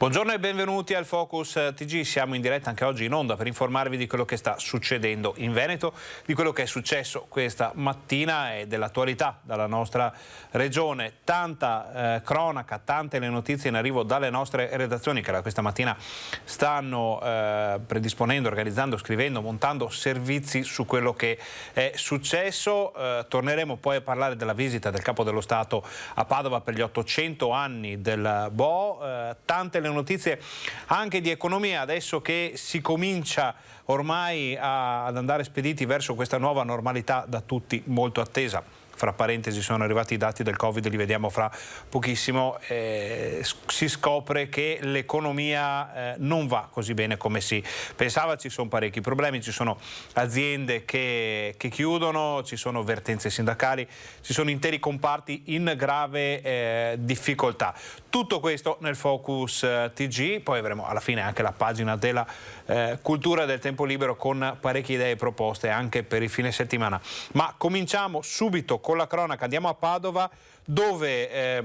Buongiorno e benvenuti al Focus TG. Siamo in diretta anche oggi in onda per informarvi di quello che sta succedendo in Veneto, di quello che è successo questa mattina e dell'attualità dalla nostra regione. Tanta cronaca, tante le notizie in arrivo dalle nostre redazioni che questa mattina stanno predisponendo, organizzando, scrivendo, montando servizi su quello che è successo. Torneremo poi a parlare della visita del Capo dello Stato a Padova per gli 800 anni del Bo. Tante le notizie anche di economia adesso che si comincia ormai ad andare spediti verso questa nuova normalità da tutti molto attesa. Fra parentesi sono arrivati i dati del Covid, li vediamo fra pochissimo, si scopre che l'economia non va così bene come si pensava, ci sono parecchi problemi, ci sono aziende che chiudono, ci sono vertenze sindacali, ci sono interi comparti in grave difficoltà. Tutto questo nel Focus TG, poi avremo alla fine anche la pagina della cultura del tempo libero con parecchie idee e proposte anche per il fine settimana. Ma cominciamo subito con la cronaca, andiamo a Padova dove è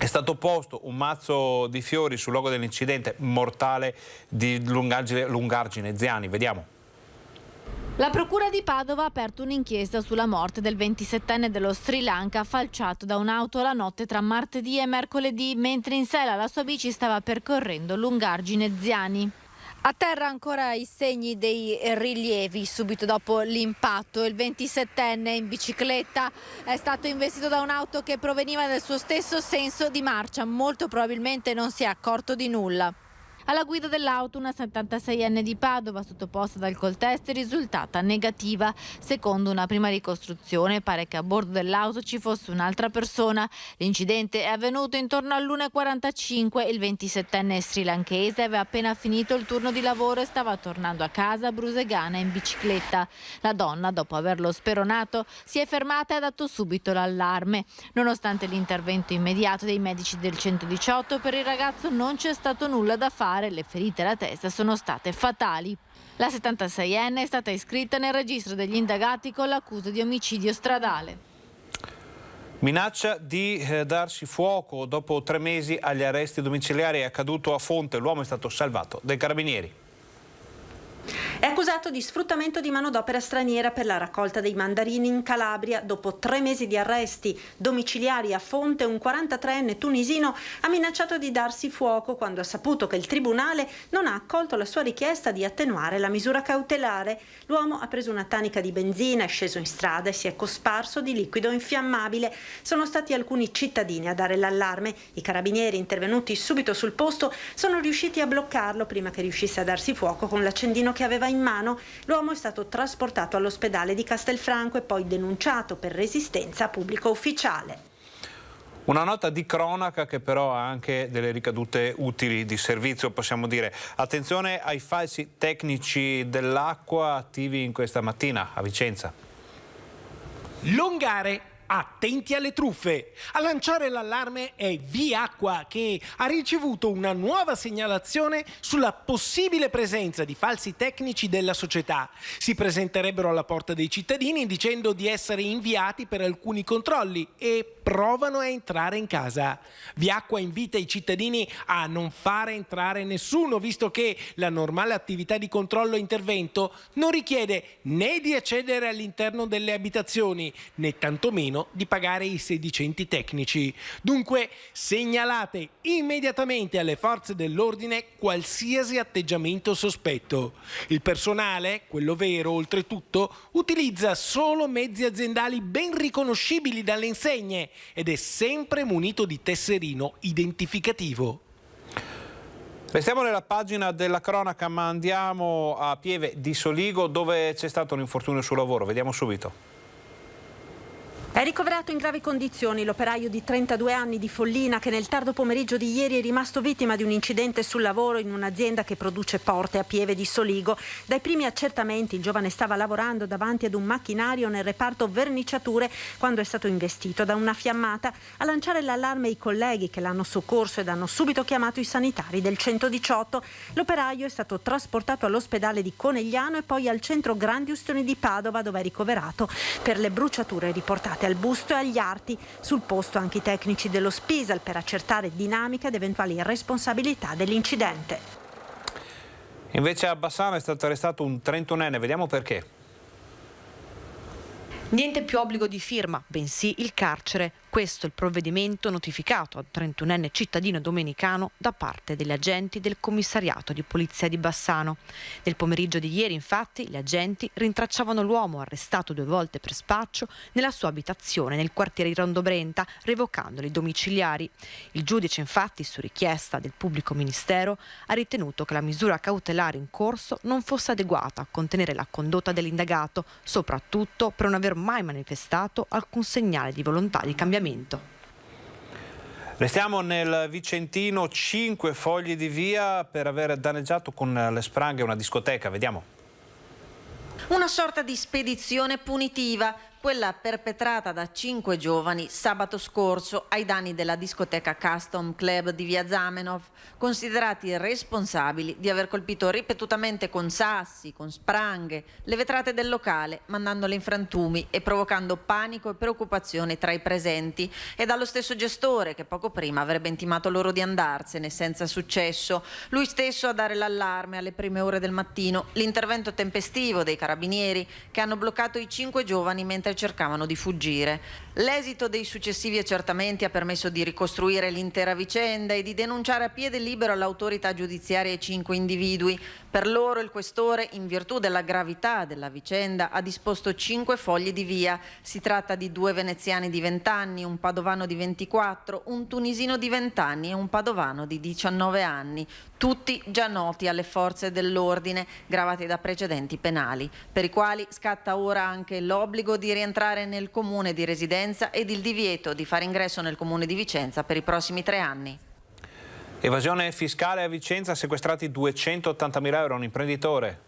stato posto un mazzo di fiori sul luogo dell'incidente mortale di Lungargine Ziani. Vediamo. La Procura di Padova ha aperto un'inchiesta sulla morte del 27enne dello Sri Lanka falciato da un'auto la notte tra martedì e mercoledì mentre in sella alla sua bici stava percorrendo Lungargine Ziani. A terra ancora i segni dei rilievi subito dopo l'impatto. Il 27enne in bicicletta è stato investito da un'auto che proveniva dal suo stesso senso di marcia. Molto probabilmente non si è accorto di nulla. Alla guida dell'auto una 76enne di Padova sottoposta ad alcol test è risultata negativa. Secondo una prima ricostruzione pare che a bordo dell'auto ci fosse un'altra persona. L'incidente è avvenuto intorno all'1:45. Il 27enne srilankese aveva appena finito il turno di lavoro e stava tornando a casa a Brusegana in bicicletta. La donna, dopo averlo speronato, si è fermata e ha dato subito l'allarme. Nonostante l'intervento immediato dei medici del 118, per il ragazzo non c'è stato nulla da fare. Le ferite alla testa sono state fatali. La 76enne è stata iscritta nel registro degli indagati con l'accusa di omicidio stradale. Minaccia di darsi fuoco dopo 3 mesi agli arresti domiciliari è accaduto a Fonte. L'uomo è stato salvato dai carabinieri. È accusato di sfruttamento di manodopera straniera per la raccolta dei mandarini in Calabria. Dopo 3 mesi di arresti domiciliari a Fonte, un 43enne tunisino ha minacciato di darsi fuoco quando ha saputo che il tribunale non ha accolto la sua richiesta di attenuare la misura cautelare. L'uomo ha preso una tanica di benzina, è sceso in strada e si è cosparso di liquido infiammabile. Sono stati alcuni cittadini a dare l'allarme. I carabinieri, intervenuti subito sul posto, sono riusciti a bloccarlo prima che riuscisse a darsi fuoco con l'accendino che aveva in mano. L'uomo è stato trasportato all'ospedale di Castelfranco e poi denunciato per resistenza a pubblico ufficiale. Una nota di cronaca che però ha anche delle ricadute utili di servizio, possiamo dire. Attenzione ai falsi tecnici dell'acqua attivi in questa mattina a Vicenza. Longare. Attenti alle truffe! A lanciare l'allarme è Viacqua, che ha ricevuto una nuova segnalazione sulla possibile presenza di falsi tecnici della società. Si presenterebbero alla porta dei cittadini dicendo di essere inviati per alcuni controlli e provano a entrare in casa. Viacqua invita i cittadini a non fare entrare nessuno, visto che la normale attività di controllo e intervento non richiede né di accedere all'interno delle abitazioni, né tantomeno di pagare i sedicenti tecnici. Dunque segnalate immediatamente alle forze dell'ordine qualsiasi atteggiamento sospetto. Il personale, quello vero oltretutto, utilizza solo mezzi aziendali ben riconoscibili dalle insegne ed è sempre munito di tesserino identificativo. Restiamo nella pagina della cronaca, ma andiamo a Pieve di Soligo dove c'è stato un infortunio sul lavoro. Vediamo subito. È ricoverato in gravi condizioni l'operaio di 32 anni di Follina che nel tardo pomeriggio di ieri è rimasto vittima di un incidente sul lavoro in un'azienda che produce porte a Pieve di Soligo. Dai primi accertamenti il giovane stava lavorando davanti ad un macchinario nel reparto verniciature quando è stato investito da una fiammata. A lanciare l'allarme i colleghi che l'hanno soccorso ed hanno subito chiamato i sanitari del 118. L'operaio è stato trasportato all'ospedale di Conegliano e poi al centro Grandi Ustioni di Padova dove è ricoverato per le bruciature riportate ferite al busto e agli arti. Sul posto anche i tecnici dello Spisal per accertare dinamica ed eventuali responsabilità dell'incidente. Invece a Bassano è stato arrestato un 31enne, vediamo perché. Niente più obbligo di firma, bensì il carcere. Questo è il provvedimento notificato al 31enne cittadino domenicano da parte degli agenti del commissariato di polizia di Bassano. Nel pomeriggio di ieri, infatti, gli agenti rintracciavano l'uomo arrestato 2 volte per spaccio nella sua abitazione nel quartiere di Rondobrenta, revocandoli domiciliari. Il giudice, infatti, su richiesta del pubblico ministero, ha ritenuto che la misura cautelare in corso non fosse adeguata a contenere la condotta dell'indagato, soprattutto per non aver mai manifestato alcun segnale di volontà di cambiamento. Restiamo nel Vicentino, 5 fogli di via per aver danneggiato con le spranghe una discoteca, vediamo. Una sorta di spedizione punitiva, quella perpetrata da 5 giovani sabato scorso ai danni della discoteca Custom Club di via Zamenhof, considerati responsabili di aver colpito ripetutamente con sassi, con spranghe, le vetrate del locale, mandandole in frantumi e provocando panico e preoccupazione tra i presenti, e dallo stesso gestore che poco prima avrebbe intimato loro di andarsene senza successo. Lui stesso a dare l'allarme alle prime ore del mattino, l'intervento tempestivo dei carabinieri che hanno bloccato i 5 giovani mentre cercavano di fuggire. L'esito dei successivi accertamenti ha permesso di ricostruire l'intera vicenda e di denunciare a piede libero all'autorità giudiziaria i 5 individui. Per loro il questore, in virtù della gravità della vicenda, ha disposto 5 fogli di via. Si tratta di 2 veneziani di 20 anni, un padovano di 24, un tunisino di 20 anni e un padovano di 19 anni, tutti già noti alle forze dell'ordine, gravati da precedenti penali, per i quali scatta ora anche l'obbligo di rientrare nel comune di residenza ed il divieto di fare ingresso nel comune di Vicenza per i prossimi 3 anni. Evasione fiscale a Vicenza, sequestrati 280.000 euro a un imprenditore.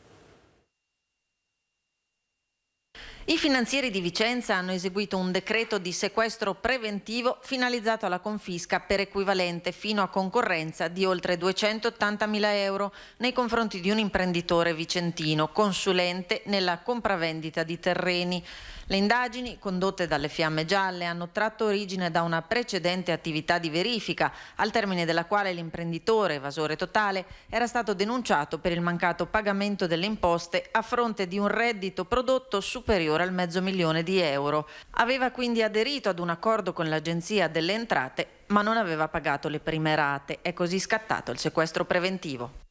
I finanzieri di Vicenza hanno eseguito un decreto di sequestro preventivo finalizzato alla confisca per equivalente fino a concorrenza di oltre 280.000 euro nei confronti di un imprenditore vicentino, consulente nella compravendita di terreni. Le indagini, condotte dalle Fiamme Gialle, hanno tratto origine da una precedente attività di verifica, al termine della quale l'imprenditore, evasore totale, era stato denunciato per il mancato pagamento delle imposte a fronte di un reddito prodotto superiore al $500.000 di euro. Aveva quindi aderito ad un accordo con l'Agenzia delle Entrate, ma non aveva pagato le prime rate. È così scattato il sequestro preventivo.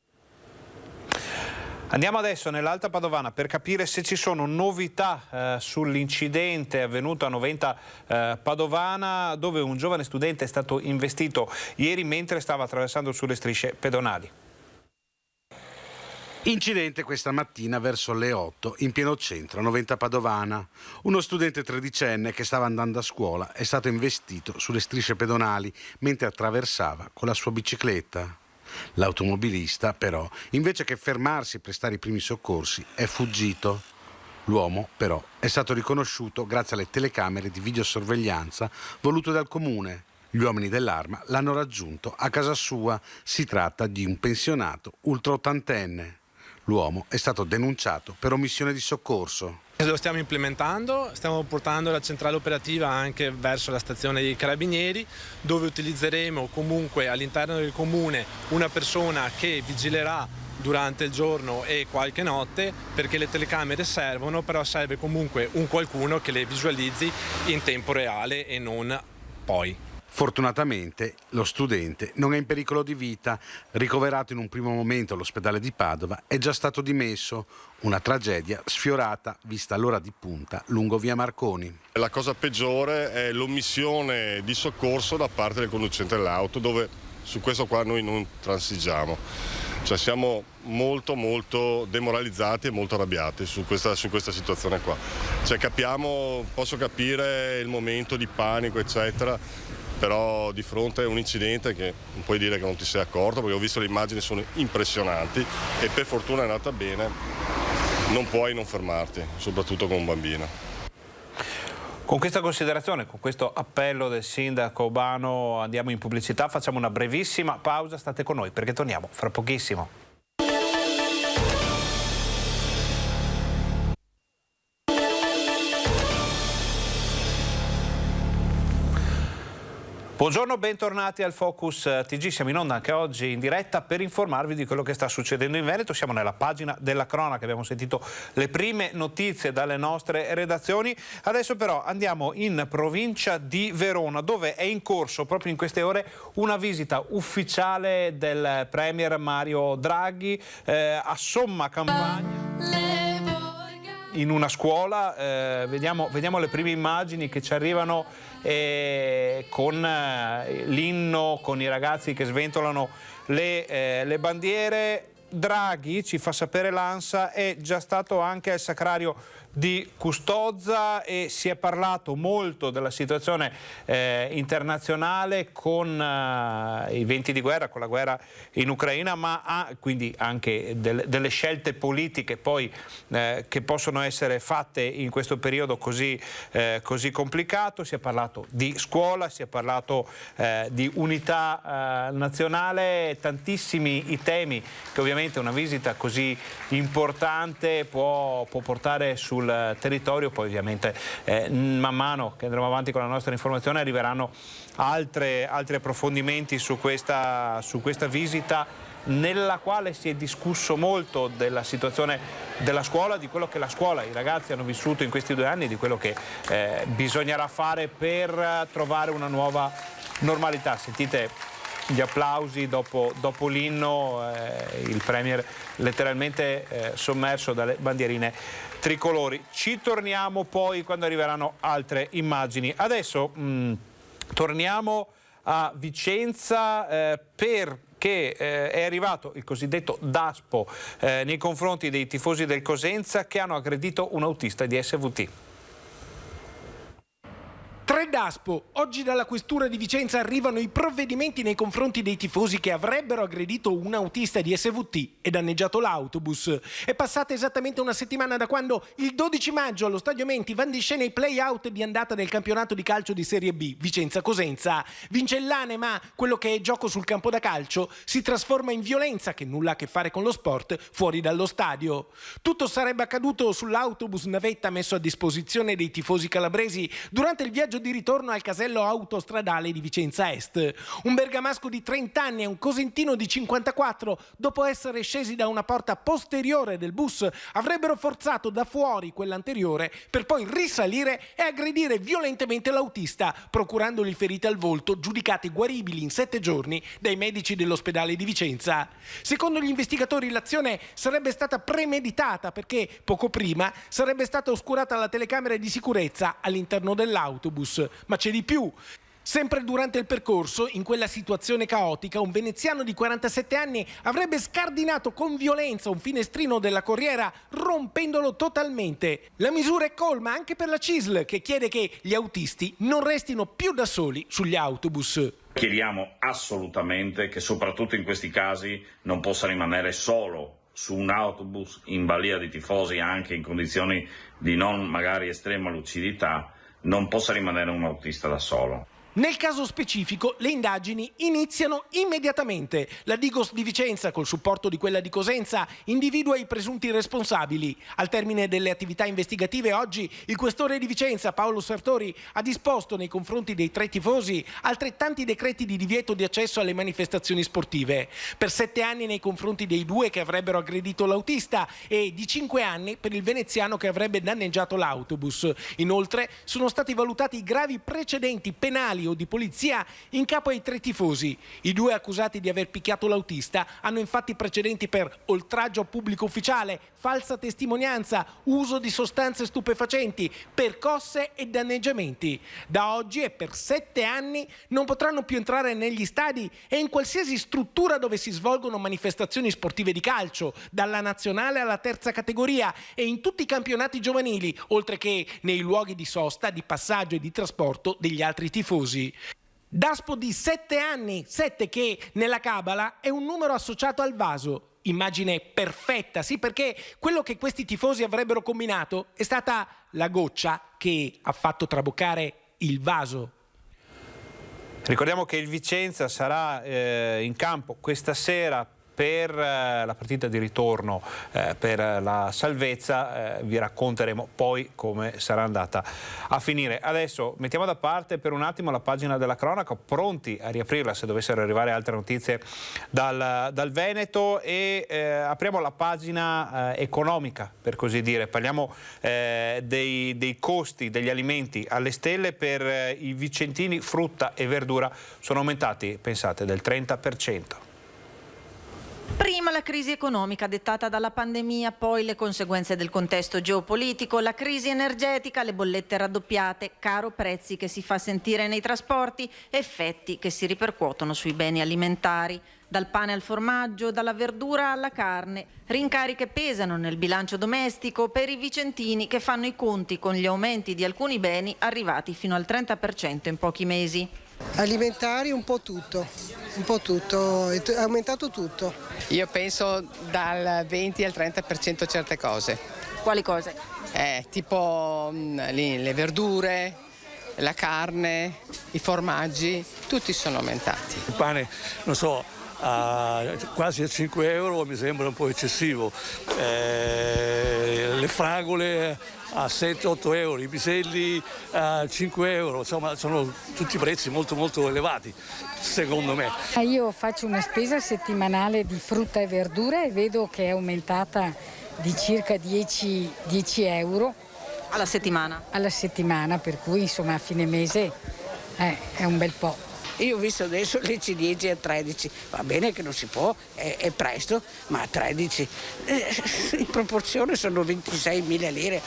Andiamo adesso nell'Alta Padovana per capire se ci sono novità sull'incidente avvenuto a Noventa Padovana, dove un giovane studente è stato investito ieri mentre stava attraversando sulle strisce pedonali. Incidente questa mattina verso le 8 in pieno centro a Noventa Padovana. Uno studente 13enne che stava andando a scuola è stato investito sulle strisce pedonali mentre attraversava con la sua bicicletta. L'automobilista, però, invece che fermarsi e prestare i primi soccorsi, è fuggito. L'uomo, però, è stato riconosciuto grazie alle telecamere di videosorveglianza volute dal comune. Gli uomini dell'Arma l'hanno raggiunto a casa sua. Si tratta di un pensionato ultraottantenne. L'uomo è stato denunciato per omissione di soccorso. Lo stiamo implementando, stiamo portando la centrale operativa anche verso la stazione dei Carabinieri, dove utilizzeremo comunque all'interno del comune una persona che vigilerà durante il giorno e qualche notte, perché le telecamere servono, però serve comunque un qualcuno che le visualizzi in tempo reale e non poi. Fortunatamente lo studente non è in pericolo di vita, ricoverato in un primo momento all'ospedale di Padova, è già stato dimesso. Una tragedia sfiorata, vista l'ora di punta, lungo via Marconi. La cosa peggiore è l'omissione di soccorso da parte del conducente dell'auto, dove su questo qua noi non transigiamo. Cioè siamo molto demoralizzati e molto arrabbiati su questa situazione qua. Cioè posso capire il momento di panico, eccetera, però di fronte a un incidente che non puoi dire che non ti sei accorto, perché ho visto le immagini, sono impressionanti e per fortuna è andata bene, non puoi non fermarti, soprattutto con un bambino. Con questa considerazione, con questo appello del sindaco Urbano andiamo in pubblicità, facciamo una brevissima pausa, state con noi perché torniamo fra pochissimo. Buongiorno, bentornati al Focus TG. Siamo in onda anche oggi in diretta per informarvi di quello che sta succedendo in Veneto. Siamo nella pagina della cronaca, abbiamo sentito le prime notizie dalle nostre redazioni. Adesso però andiamo in provincia di Verona, dove è in corso proprio in queste ore una visita ufficiale del Premier Mario Draghi a Somma Campagna. In una scuola, vediamo le prime immagini che ci arrivano con l'inno, con i ragazzi che sventolano le bandiere. Draghi, ci fa sapere l'ANSA, è già stato anche al Sacrario di Custozza e si è parlato molto della situazione internazionale con i venti di guerra, con la guerra in Ucraina, ma quindi anche delle scelte politiche poi che possono essere fatte in questo periodo così complicato. Si è parlato di scuola, si è parlato di unità nazionale, tantissimi i temi che ovviamente una visita così importante può portare sul territorio. Poi ovviamente man mano che andremo avanti con la nostra informazione arriveranno altri approfondimenti su questa visita, nella quale si è discusso molto della situazione della scuola, di quello che la scuola, i ragazzi hanno vissuto in questi 2 anni, di quello che bisognerà fare per trovare una nuova normalità. Sentite gli applausi dopo l'inno, il Premier letteralmente sommerso dalle bandierine tricolori. Ci torniamo poi quando arriveranno altre immagini. Adesso torniamo a Vicenza perché è arrivato il cosiddetto DASPO nei confronti dei tifosi del Cosenza che hanno aggredito un autista di SVT. 3 DASPO. Oggi dalla Questura di Vicenza arrivano i provvedimenti nei confronti dei tifosi che avrebbero aggredito un autista di SVT e danneggiato l'autobus. È passata esattamente una settimana da quando il 12 maggio allo Stadio Menti van di scena i play-out di andata del campionato di calcio di Serie B Vicenza-Cosenza. Vince il Lane, ma quello che è gioco sul campo da calcio si trasforma in violenza che nulla ha a che fare con lo sport fuori dallo stadio. Tutto sarebbe accaduto sull'autobus navetta messo a disposizione dei tifosi calabresi durante il viaggio di ritorno al casello autostradale di Vicenza Est. Un bergamasco di 30 anni e un cosentino di 54, dopo essere scesi da una porta posteriore del bus, avrebbero forzato da fuori quella anteriore per poi risalire e aggredire violentemente l'autista, procurandogli ferite al volto giudicate guaribili in 7 giorni dai medici dell'ospedale di Vicenza. Secondo gli investigatori l'azione sarebbe stata premeditata perché poco prima sarebbe stata oscurata la telecamera di sicurezza all'interno dell'autobus. Ma c'è di più. Sempre durante il percorso, in quella situazione caotica, un veneziano di 47 anni avrebbe scardinato con violenza un finestrino della corriera, rompendolo totalmente. La misura è colma anche per la CISL, che chiede che gli autisti non restino più da soli sugli autobus. Chiediamo assolutamente che soprattutto in questi casi non possa rimanere solo su un autobus in balia di tifosi, anche in condizioni di non magari estrema lucidità, non possa rimanere un autista da solo. Nel caso specifico le indagini iniziano immediatamente. La Digos di Vicenza, col supporto di quella di Cosenza, individua i presunti responsabili. Al termine delle attività investigative oggi il questore di Vicenza, Paolo Sartori, ha disposto nei confronti dei 3 tifosi altrettanti decreti di divieto di accesso alle manifestazioni sportive. Per 7 anni nei confronti dei 2 che avrebbero aggredito l'autista e di 5 anni per il veneziano che avrebbe danneggiato l'autobus. Inoltre sono stati valutati gravi precedenti penali o di polizia in capo ai 3 tifosi. I 2 accusati di aver picchiato l'autista hanno infatti precedenti per oltraggio a pubblico ufficiale, falsa testimonianza, uso di sostanze stupefacenti, percosse e danneggiamenti. Da oggi e per 7 anni non potranno più entrare negli stadi e in qualsiasi struttura dove si svolgono manifestazioni sportive di calcio, dalla nazionale alla terza categoria, e in tutti i campionati giovanili, oltre che nei luoghi di sosta, di passaggio e di trasporto degli altri tifosi. DASPO di 7 anni, 7 che nella cabala è un numero associato al vaso. Immagine perfetta, sì, perché quello che questi tifosi avrebbero combinato è stata la goccia che ha fatto traboccare il vaso. Ricordiamo che il Vicenza sarà in campo questa sera per la partita di ritorno per la salvezza. Vi racconteremo poi come sarà andata a finire. Adesso mettiamo da parte per un attimo la pagina della cronaca, pronti a riaprirla se dovessero arrivare altre notizie dal Veneto, e apriamo la pagina economica, per così dire. Parliamo dei costi degli alimenti alle stelle. Per i vicentini frutta e verdura sono aumentati, pensate, del 30%. Prima la crisi economica dettata dalla pandemia, poi le conseguenze del contesto geopolitico, la crisi energetica, le bollette raddoppiate, caro prezzi che si fa sentire nei trasporti, effetti che si ripercuotono sui beni alimentari. Dal pane al formaggio, dalla verdura alla carne, rincari che pesano nel bilancio domestico per i vicentini che fanno i conti con gli aumenti di alcuni beni arrivati fino al 30% in pochi mesi. Alimentari un po' tutto, è aumentato tutto. Io penso dal 20 al 30% certe cose. Quali cose? Tipo le verdure, la carne, i formaggi, tutti sono aumentati. Il pane, non so, quasi a 5 euro mi sembra un po' eccessivo, le fragole a 7-8 euro, i piselli a 5 euro, insomma sono tutti prezzi molto molto elevati secondo me. Io faccio una spesa settimanale di frutta e verdura e vedo che è aumentata di circa 10 euro. Alla settimana? Alla settimana, per cui insomma a fine mese è un bel po'. Io ho visto adesso le ciliegie a 13, va bene che non si può, è presto, ma a 13 in proporzione sono 26.000 lire.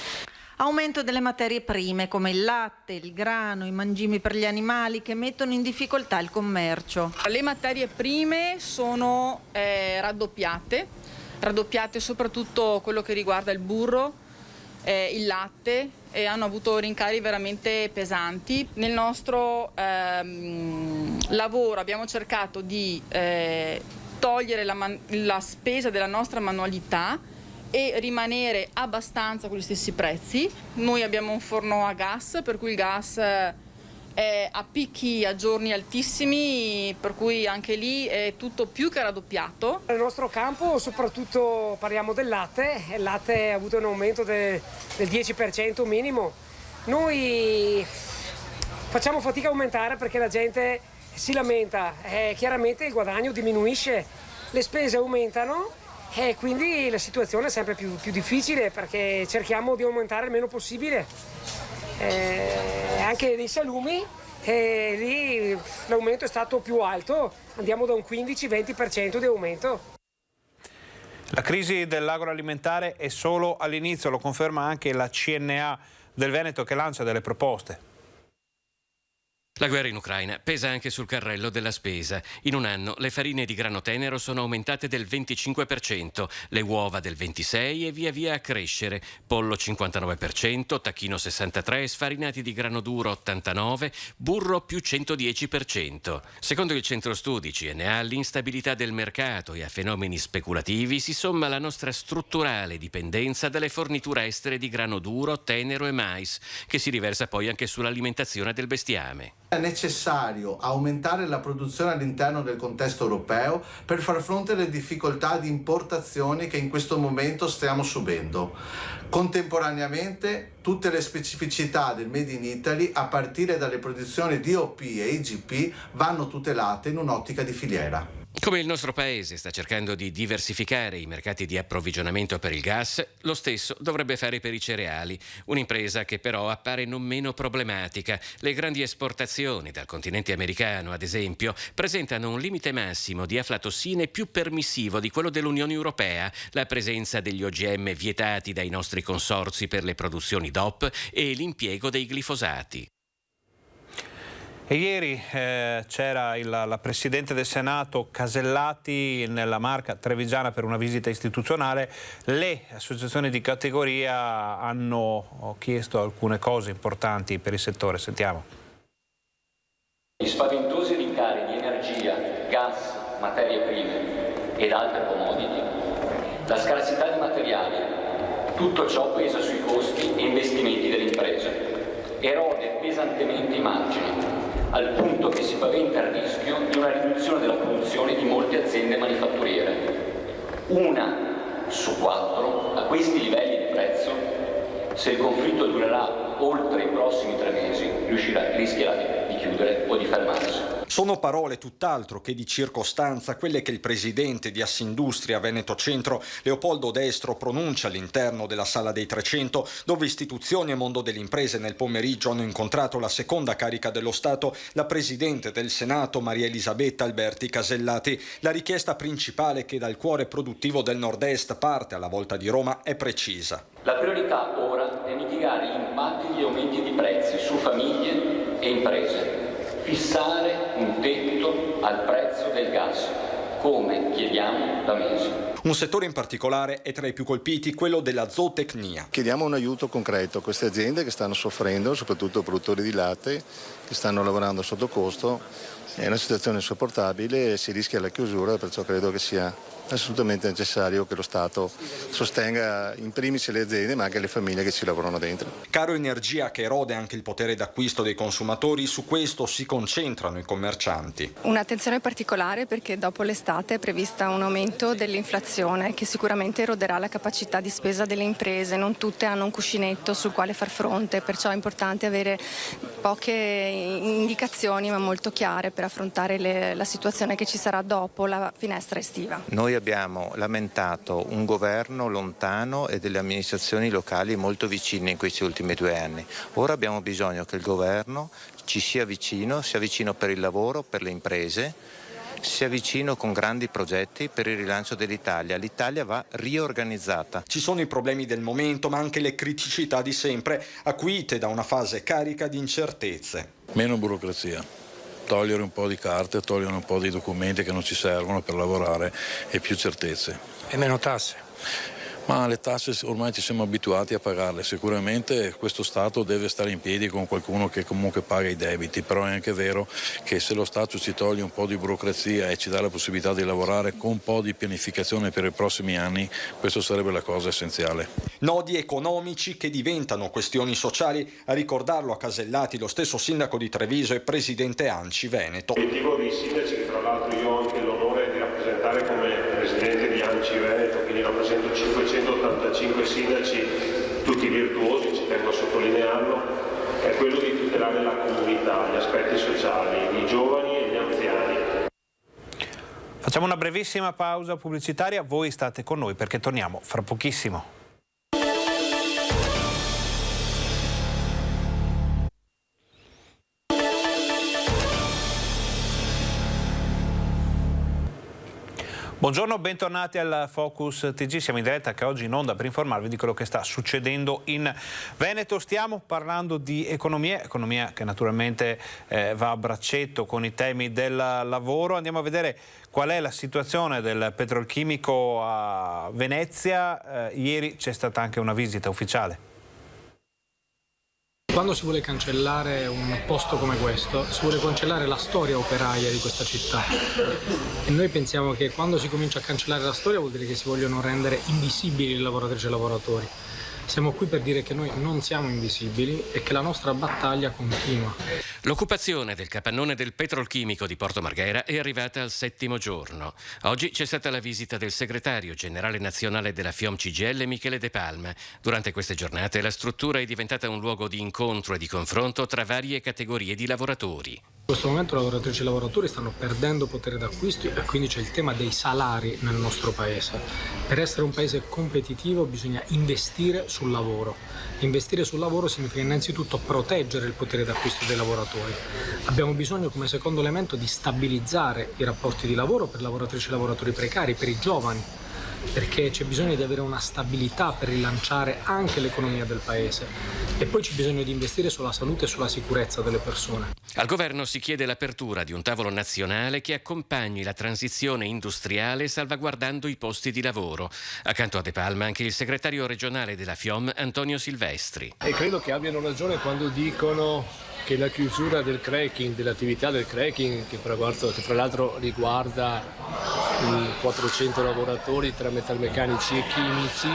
Aumento delle materie prime come il latte, il grano, i mangimi per gli animali che mettono in difficoltà il commercio. Le materie prime sono raddoppiate soprattutto quello che riguarda il burro, il latte, e hanno avuto rincari veramente pesanti. Nel nostro lavoro abbiamo cercato di togliere la spesa della nostra manualità e rimanere abbastanza con gli stessi prezzi. Noi abbiamo un forno a gas, per cui il gas è a picchi a giorni altissimi, per cui anche lì è tutto più che raddoppiato. Nel nostro campo soprattutto parliamo del latte. Il latte ha avuto un aumento del 10% minimo. Noi facciamo fatica a aumentare perché la gente si lamenta, chiaramente il guadagno diminuisce, le spese aumentano e quindi la situazione è sempre più difficile perché cerchiamo di aumentare il meno possibile. Anche dei salumi, lì l'aumento è stato più alto, andiamo da un 15-20% di aumento. La crisi dell'agroalimentare è solo all'inizio, lo conferma anche la CNA del Veneto che lancia delle proposte. La guerra in Ucraina pesa anche sul carrello della spesa. In un anno le farine di grano tenero sono aumentate del 25%, le uova del 26% e via via a crescere. Pollo 59%, tacchino 63%, sfarinati di grano duro 89%, burro più 110%. Secondo il centro studi CNA, l'instabilità del mercato e a fenomeni speculativi si somma la nostra strutturale dipendenza dalle forniture estere di grano duro, tenero e mais, che si riversa poi anche sull'alimentazione del bestiame. È necessario aumentare la produzione all'interno del contesto europeo per far fronte alle difficoltà di importazioni che in questo momento stiamo subendo. Contemporaneamente, tutte le specificità del Made in Italy, a partire dalle produzioni DOP e IGP, vanno tutelate in un'ottica di filiera. Come il nostro paese sta cercando di diversificare i mercati di approvvigionamento per il gas, lo stesso dovrebbe fare per i cereali, un'impresa che però appare non meno problematica. Le grandi esportazioni dal continente americano, ad esempio, presentano un limite massimo di aflatossine più permissivo di quello dell'Unione Europea, la presenza degli OGM vietati dai nostri consorzi per le produzioni DOP e l'impiego dei glifosati. E ieri c'era la Presidente del Senato Casellati nella Marca trevigiana per una visita istituzionale. Le associazioni di categoria hanno chiesto alcune cose importanti per il settore. Sentiamo. Gli spaventosi rincari di energia, gas, materie prime ed altre commodity, la scarsità di materiali, tutto ciò pesa sui costi e investimenti delle imprese, erode pesantemente i margini. al punto che si paventa il rischio di una riduzione della produzione di molte aziende manifatturiere. 1 su 4 a questi livelli di prezzo, se il conflitto durerà oltre i prossimi 3 mesi, rischierà di chiudere o di fermarsi. Sono parole tutt'altro che di circostanza quelle che il presidente di Assindustria Veneto Centro, Leopoldo Destro, pronuncia all'interno della Sala dei 300, dove istituzioni e mondo delle imprese nel pomeriggio hanno incontrato la seconda carica dello Stato, la Presidente del Senato Maria Elisabetta Alberti Casellati. La richiesta principale che dal cuore produttivo del Nord-Est parte alla volta di Roma è precisa. La priorità ora è mitigare gli impatti degli aumenti di prezzi su famiglie e imprese. Fissare un tetto al prezzo del gas, come chiediamo da mesi. Un settore in particolare è tra i più colpiti, quello della zootecnia. Chiediamo un aiuto concreto a queste aziende che stanno soffrendo, soprattutto produttori di latte, che stanno lavorando sotto costo. È una situazione insopportabile e si rischia la chiusura, perciò credo che sia assolutamente necessario che lo Stato sostenga in primis le aziende ma anche le famiglie che ci lavorano dentro. Caro energia che erode anche il potere d'acquisto dei consumatori, su questo si concentrano i commercianti. Un'attenzione particolare perché dopo l'estate è prevista un aumento dell'inflazione che sicuramente eroderà la capacità di spesa delle imprese, non tutte hanno un cuscinetto sul quale far fronte, perciò è importante avere poche indicazioni ma molto chiare per affrontare la situazione che ci sarà dopo la finestra estiva. Noi abbiamo lamentato un governo lontano e delle amministrazioni locali molto vicine in questi ultimi 2 anni. Ora abbiamo bisogno che il governo ci sia vicino per il lavoro, per le imprese, sia vicino con grandi progetti per il rilancio dell'Italia. L'Italia va riorganizzata. Ci sono i problemi del momento, ma anche le criticità di sempre, acuite da una fase carica di incertezze. Meno burocrazia. Togliere un po' di carte, togliere un po' di documenti che non ci servono per lavorare e più certezze. E meno tasse? Ma le tasse ormai ci siamo abituati a pagarle, sicuramente questo Stato deve stare in piedi con qualcuno che comunque paga i debiti, però è anche vero che se lo Stato ci toglie un po' di burocrazia e ci dà la possibilità di lavorare con un po' di pianificazione per i prossimi anni, questo sarebbe la cosa essenziale. Nodi economici che diventano questioni sociali, a ricordarlo a Casellati lo stesso sindaco di Treviso e presidente ANCI Veneto. L'obiettivo dei sindaci, che tra l'altro io ho anche l'onore di rappresentare come presidente di ANCI Veneto, quindi rappresento 585 sindaci, tutti virtuosi, ci tengo a sottolinearlo, è quello di tutelare la comunità, gli aspetti sociali, i giovani e gli anziani. Facciamo una brevissima pausa pubblicitaria, voi state con noi perché torniamo fra pochissimo. Buongiorno, bentornati al Focus TG, siamo in diretta anche oggi in onda per informarvi di quello che sta succedendo in Veneto. Stiamo parlando di economia che naturalmente va a braccetto con i temi del lavoro. Andiamo a vedere qual è la situazione del petrolchimico a Venezia. Ieri c'è stata anche una visita ufficiale. Quando si vuole cancellare un posto come questo, si vuole cancellare la storia operaia di questa città. E noi pensiamo che quando si comincia a cancellare la storia vuol dire che si vogliono rendere invisibili le lavoratrici e lavoratori. Siamo qui per dire che noi non siamo invisibili e che la nostra battaglia continua. L'occupazione del capannone del petrolchimico di Porto Marghera è arrivata al 7° giorno. Oggi c'è stata la visita del segretario generale nazionale della FIOM CGIL, Michele De Palma. Durante queste giornate la struttura è diventata un luogo di incontro e di confronto tra varie categorie di lavoratori. In questo momento lavoratrici e lavoratori stanno perdendo potere d'acquisto e quindi c'è il tema dei salari nel nostro paese. Per essere un paese competitivo bisogna investire sul lavoro. Investire sul lavoro significa innanzitutto proteggere il potere d'acquisto dei lavoratori. Abbiamo bisogno come secondo elemento di stabilizzare i rapporti di lavoro per lavoratrici e lavoratori precari, per i giovani, perché c'è bisogno di avere una stabilità per rilanciare anche l'economia del paese e poi c'è bisogno di investire sulla salute e sulla sicurezza delle persone. Al governo si chiede l'apertura di un tavolo nazionale che accompagni la transizione industriale salvaguardando i posti di lavoro. Accanto a De Palma anche il segretario regionale della FIOM Antonio Silvestri. E credo che abbiano ragione quando dicono che la chiusura del cracking, dell'attività del cracking, che fra l'altro riguarda 400 lavoratori tra metalmeccanici e chimici,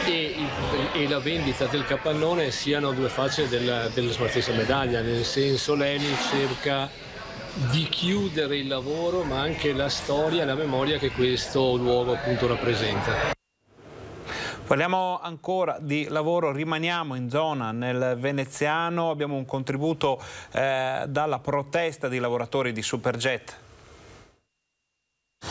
e la vendita del capannone siano due facce della stessa medaglia, nel senso l'ENI cerca di chiudere il lavoro ma anche la storia e la memoria che questo luogo appunto rappresenta. Parliamo ancora di lavoro, rimaniamo in zona nel veneziano, abbiamo un contributo dalla protesta di lavoratori di Superjet.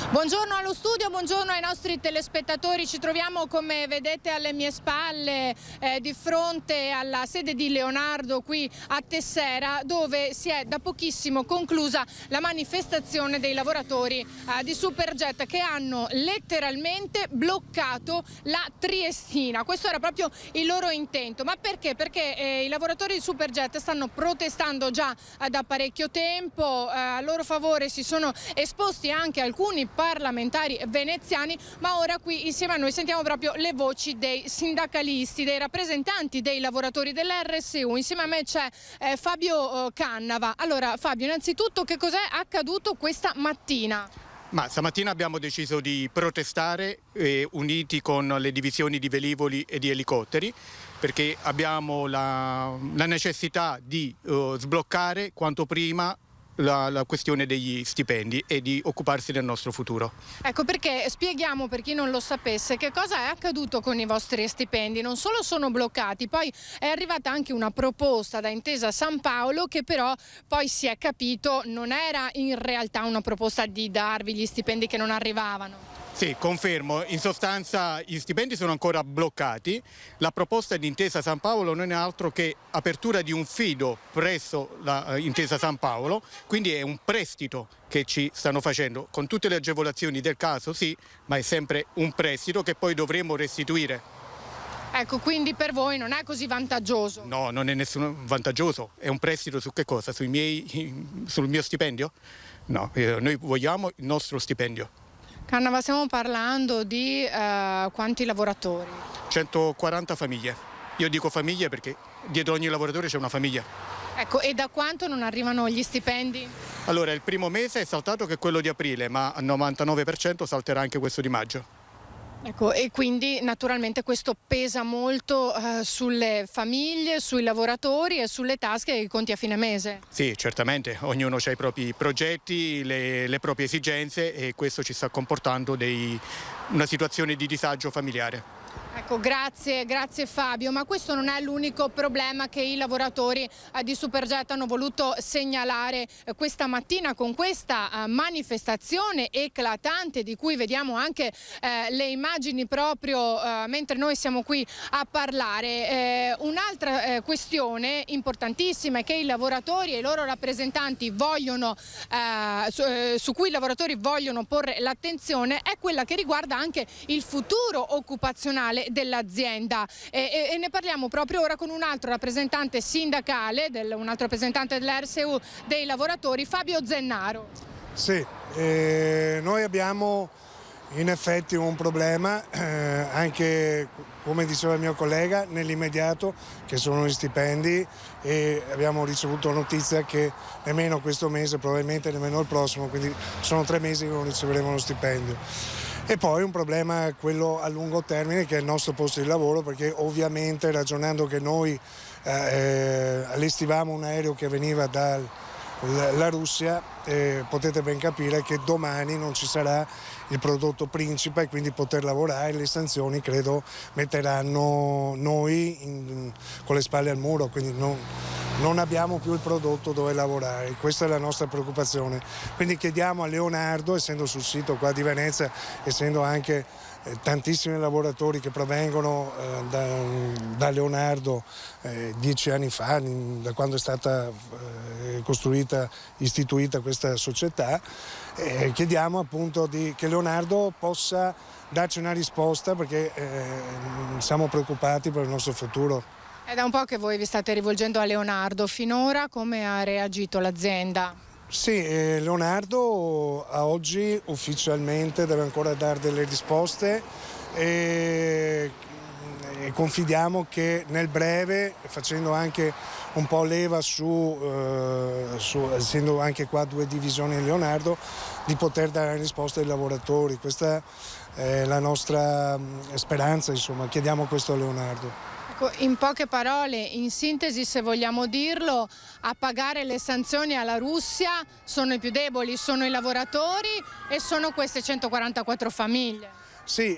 Buongiorno allo studio, buongiorno ai nostri telespettatori. Ci troviamo, come vedete alle mie spalle, di fronte alla sede di Leonardo qui a Tessera, dove si è da pochissimo conclusa la manifestazione dei lavoratori di Superjet, che hanno letteralmente bloccato la Triestina. Questo era proprio il loro intento. Ma perché? Perché i lavoratori di Superjet stanno protestando già da parecchio tempo. A loro favore si sono esposti anche alcuni parlamentari veneziani, ma ora qui insieme a noi sentiamo proprio le voci dei sindacalisti, dei rappresentanti dei lavoratori dell'RSU. Insieme a me c'è Fabio Cannava. Allora Fabio, innanzitutto che cos'è accaduto questa mattina? Ma stamattina abbiamo deciso di protestare uniti con le divisioni di velivoli e di elicotteri, perché abbiamo la necessità di sbloccare quanto prima la questione degli stipendi e di occuparsi del nostro futuro. Ecco, perché spieghiamo, per chi non lo sapesse, che cosa è accaduto con i vostri stipendi. Non solo sono bloccati, poi è arrivata anche una proposta da Intesa San Paolo, che però poi si è capito non era in realtà una proposta di darvi gli stipendi che non arrivavano. Sì, confermo. In sostanza gli stipendi sono ancora bloccati. La proposta di Intesa San Paolo non è altro che apertura di un fido presso la Intesa San Paolo, quindi è un prestito che ci stanno facendo, con tutte le agevolazioni del caso, sì, ma è sempre un prestito che poi dovremo restituire. Ecco, quindi per voi non è così vantaggioso? No, non è nessuno vantaggioso. È un prestito su che cosa? Sul mio stipendio? No, noi vogliamo il nostro stipendio. Cannava, stiamo parlando di quanti lavoratori? 140 famiglie. Io dico famiglie perché dietro ogni lavoratore c'è una famiglia. Ecco, e da quanto non arrivano gli stipendi? Allora, il primo mese è saltato che è quello di aprile, ma al 99% salterà anche questo di maggio. Ecco, e quindi naturalmente questo pesa molto sulle famiglie, sui lavoratori e sulle tasche e i conti a fine mese. Sì, certamente, ognuno ha i propri progetti, le proprie esigenze, e questo ci sta comportando una situazione di disagio familiare. Ecco, grazie Fabio, ma questo non è l'unico problema che i lavoratori di Superjet hanno voluto segnalare questa mattina con questa manifestazione eclatante, di cui vediamo anche le immagini proprio mentre noi siamo qui a parlare. Un'altra questione importantissima è che i lavoratori e i loro rappresentanti vogliono, su cui i lavoratori vogliono porre l'attenzione, è quella che riguarda anche il futuro occupazionale dell'azienda, e ne parliamo proprio ora con un altro rappresentante sindacale, un altro rappresentante dell'RSU dei lavoratori, Fabio Zennaro. Sì, noi abbiamo in effetti un problema, anche come diceva il mio collega, nell'immediato, che sono gli stipendi, e abbiamo ricevuto notizia che nemmeno questo mese, probabilmente nemmeno il prossimo, quindi sono 3 mesi che non riceveremo lo stipendio. E poi un problema, quello a lungo termine, che è il nostro posto di lavoro, perché ovviamente, ragionando che noi allestivamo un aereo che veniva dalla Russia, potete ben capire che domani non ci sarà il prodotto principe, e quindi poter lavorare, le sanzioni credo metteranno noi con le spalle al muro, quindi non abbiamo più il prodotto dove lavorare. Questa è la nostra preoccupazione. Quindi chiediamo a Leonardo, essendo sul sito qua di Venezia, essendo anche tantissimi lavoratori che provengono da Leonardo 10 anni fa, da quando è stata istituita questa società, chiediamo appunto che Leonardo possa darci una risposta, perché siamo preoccupati per il nostro futuro. È da un po' che voi vi state rivolgendo a Leonardo. Finora come ha reagito l'azienda? Sì, Leonardo a oggi ufficialmente deve ancora dare delle risposte, e confidiamo che nel breve, facendo anche un po' leva essendo anche qua 2 divisioni Leonardo, di poter dare risposta ai lavoratori. Questa è la nostra speranza, insomma, chiediamo questo a Leonardo. In poche parole, in sintesi, se vogliamo dirlo, a pagare le sanzioni alla Russia sono i più deboli, sono i lavoratori e sono queste 144 famiglie. Sì,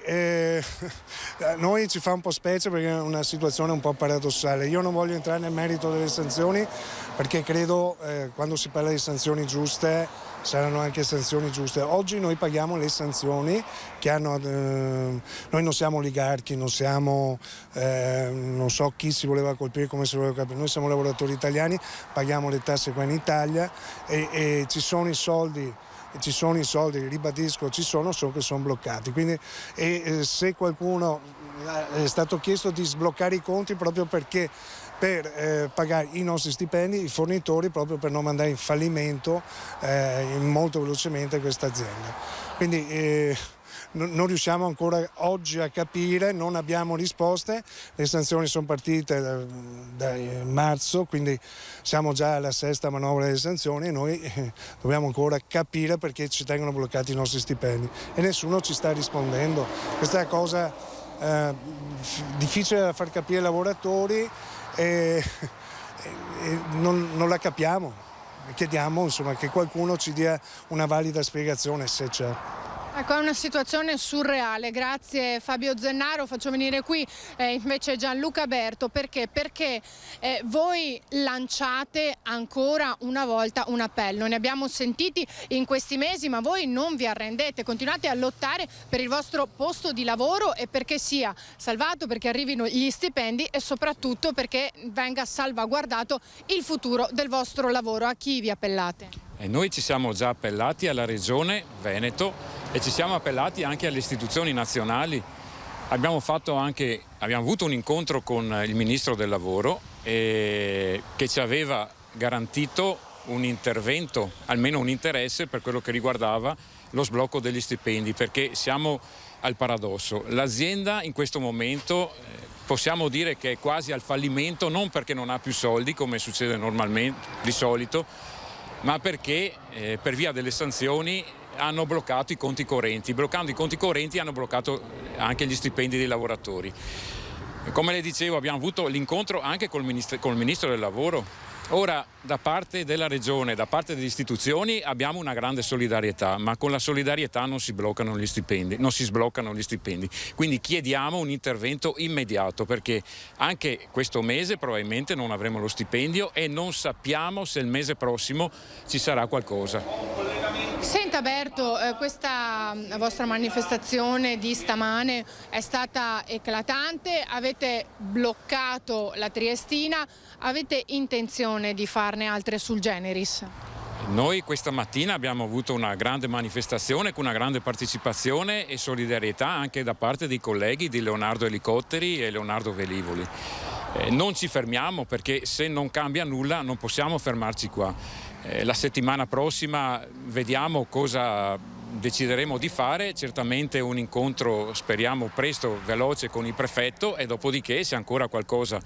noi ci fa un po' specie perché è una situazione un po' paradossale. Io non voglio entrare nel merito delle sanzioni perché credo quando si parla di sanzioni giuste saranno anche sanzioni giuste. Oggi noi paghiamo le sanzioni che hanno, noi non siamo oligarchi, non siamo, non so chi si voleva colpire, come si voleva colpire, noi siamo lavoratori italiani, paghiamo le tasse qua in Italia e ci sono i soldi, ribadisco, ci sono, solo che sono bloccati. Quindi se qualcuno è stato chiesto di sbloccare i conti proprio perché per pagare i nostri stipendi, i fornitori, proprio per non mandare in fallimento molto velocemente questa azienda. Quindi non riusciamo ancora oggi a capire, non abbiamo risposte, le sanzioni sono partite da marzo, quindi siamo già alla 6ª manovra delle sanzioni e noi dobbiamo ancora capire perché ci tengono bloccati i nostri stipendi e nessuno ci sta rispondendo. Questa è una cosa difficile da far capire ai lavoratori e non la capiamo. Chiediamo insomma che qualcuno ci dia una valida spiegazione se c'è. Ecco, è una situazione surreale. Grazie Fabio Zennaro. Faccio venire qui invece Gianluca Berto. Perché? Perché voi lanciate ancora una volta un appello. Ne abbiamo sentiti in questi mesi, ma voi non vi arrendete. Continuate a lottare per il vostro posto di lavoro e perché sia salvato, perché arrivino gli stipendi e soprattutto perché venga salvaguardato il futuro del vostro lavoro. A chi vi appellate? E noi ci siamo già appellati alla Regione Veneto e ci siamo appellati anche alle istituzioni nazionali. Abbiamo avuto un incontro con il Ministro del Lavoro che ci aveva garantito un intervento, almeno un interesse per quello che riguardava lo sblocco degli stipendi, perché siamo al paradosso. L'azienda in questo momento possiamo dire che è quasi al fallimento, non perché non ha più soldi come succede normalmente di solito, ma perché per via delle sanzioni hanno bloccato i conti correnti. Bloccando i conti correnti hanno bloccato anche gli stipendi dei lavoratori. Come le dicevo, abbiamo avuto l'incontro anche col Ministro del Lavoro. Ora, da parte della Regione, da parte delle istituzioni abbiamo una grande solidarietà, ma con la solidarietà non si sbloccano gli stipendi. Quindi chiediamo un intervento immediato, perché anche questo mese probabilmente non avremo lo stipendio e non sappiamo se il mese prossimo ci sarà qualcosa. Senta Berto, questa vostra manifestazione di stamane è stata eclatante, avete bloccato la Triestina, avete intenzione di farne altre sul Generis? Noi questa mattina abbiamo avuto una grande manifestazione con una grande partecipazione e solidarietà anche da parte dei colleghi di Leonardo Elicotteri e Leonardo Velivoli. Non ci fermiamo perché se non cambia nulla non possiamo fermarci qua. La settimana prossima vediamo cosa decideremo di fare, certamente un incontro speriamo presto, veloce con il prefetto e dopodiché se ancora qualcosa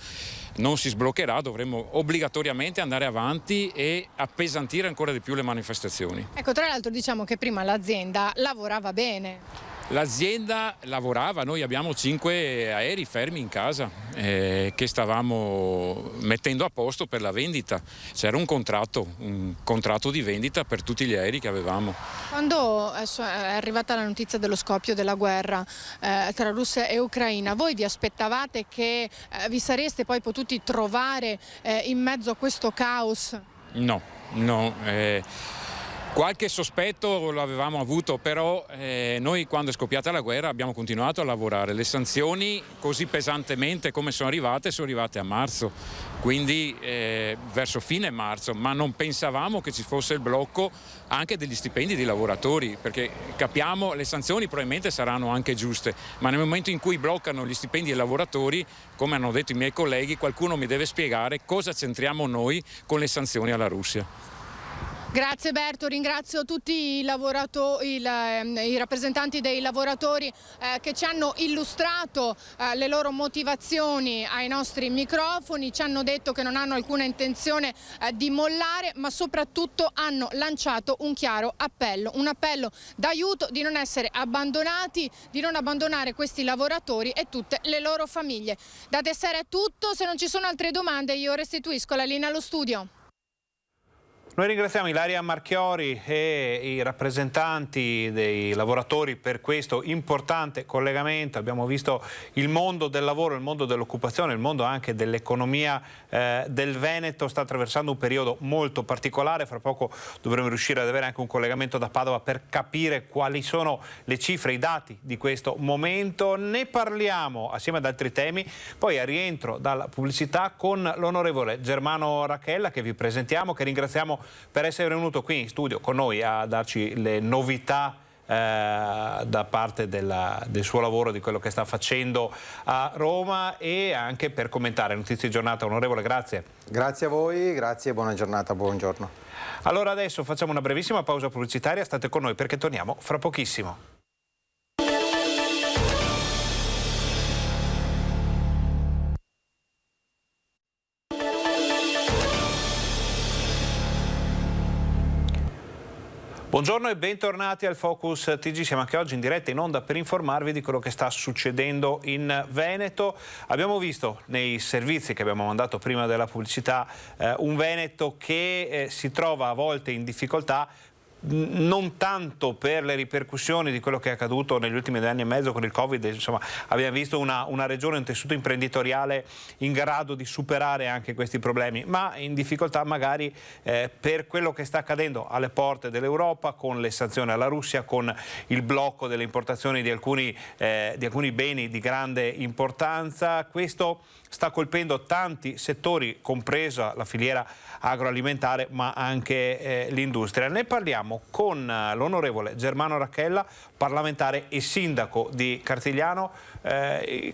non si sbloccherà dovremo obbligatoriamente andare avanti e appesantire ancora di più le manifestazioni. Ecco, tra l'altro diciamo che prima l'azienda lavorava bene. L'azienda lavorava, noi abbiamo 5 aerei fermi in casa che stavamo mettendo a posto per la vendita. C'era un contratto di vendita per tutti gli aerei che avevamo. Quando è arrivata la notizia dello scoppio della guerra tra Russia e Ucraina, voi vi aspettavate che vi sareste poi potuti trovare in mezzo a questo caos? No. Qualche sospetto lo avevamo avuto, però noi quando è scoppiata la guerra abbiamo continuato a lavorare. Le sanzioni così pesantemente come sono arrivate a marzo, quindi verso fine marzo, ma non pensavamo che ci fosse il blocco anche degli stipendi dei lavoratori, perché capiamo le sanzioni probabilmente saranno anche giuste, ma nel momento in cui bloccano gli stipendi dei lavoratori, come hanno detto i miei colleghi, qualcuno mi deve spiegare cosa c'entriamo noi con le sanzioni alla Russia. Grazie Berto, ringrazio tutti i rappresentanti dei lavoratori che ci hanno illustrato le loro motivazioni ai nostri microfoni, ci hanno detto che non hanno alcuna intenzione di mollare, ma soprattutto hanno lanciato un chiaro appello, un appello d'aiuto, di non essere abbandonati, di non abbandonare questi lavoratori e tutte le loro famiglie. Da Tessera è tutto, se non ci sono altre domande io restituisco la linea allo studio. Noi ringraziamo Ilaria Marchiori e i rappresentanti dei lavoratori per questo importante collegamento. Abbiamo visto il mondo del lavoro, il mondo dell'occupazione, il mondo anche dell'economia del Veneto sta attraversando un periodo molto particolare. Fra poco dovremo riuscire ad avere anche un collegamento da Padova per capire quali sono le cifre, i dati di questo momento. Ne parliamo assieme ad altri temi, poi a rientro dalla pubblicità con l'onorevole Germano Racchella, che vi presentiamo, che ringraziamo per essere venuto qui in studio con noi a darci le novità da parte del suo lavoro, di quello che sta facendo a Roma, e anche per commentare notizie di giornata. Onorevole, grazie. Grazie a voi, grazie e buona giornata, buongiorno. Allora adesso facciamo una brevissima pausa pubblicitaria, state con noi perché torniamo fra pochissimo. Buongiorno e bentornati al Focus TG. Siamo anche oggi in diretta in onda per informarvi di quello che sta succedendo in Veneto. Abbiamo visto nei servizi che abbiamo mandato prima della pubblicità un Veneto che si trova a volte in difficoltà, non tanto per le ripercussioni di quello che è accaduto negli ultimi 2 anni e mezzo con il Covid. Insomma, abbiamo visto una regione, un tessuto imprenditoriale in grado di superare anche questi problemi, ma in difficoltà magari per quello che sta accadendo alle porte dell'Europa, con le sanzioni alla Russia, con il blocco delle importazioni di alcuni beni di grande importanza. Questo sta colpendo tanti settori, compresa la filiera agroalimentare, ma anche l'industria. Ne parliamo con l'onorevole Germano Racchella, parlamentare e sindaco di Cartigliano.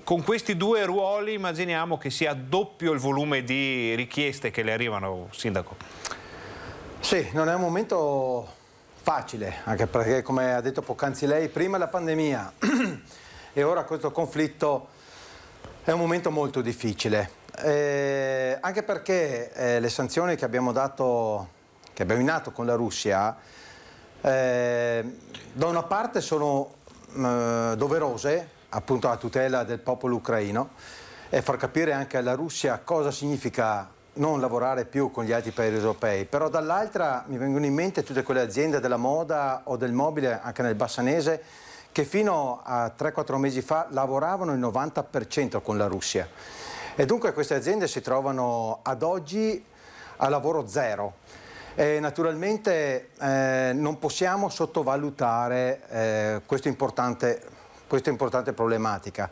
Con questi 2 ruoli immaginiamo che sia doppio il volume di richieste che le arrivano, sindaco. Sì, non è un momento facile, anche perché, come ha detto poc'anzi lei, prima la pandemia e ora questo conflitto è un momento molto difficile, anche perché le sanzioni che abbiamo in atto con la Russia, da una parte sono doverose, appunto a tutela del popolo ucraino, e far capire anche alla Russia cosa significa non lavorare più con gli altri paesi europei, però dall'altra mi vengono in mente tutte quelle aziende della moda o del mobile, anche nel Bassanese, che fino a 3-4 mesi fa lavoravano il 90% con la Russia, e dunque queste aziende si trovano ad oggi a lavoro zero, e naturalmente non possiamo sottovalutare questa importante problematica.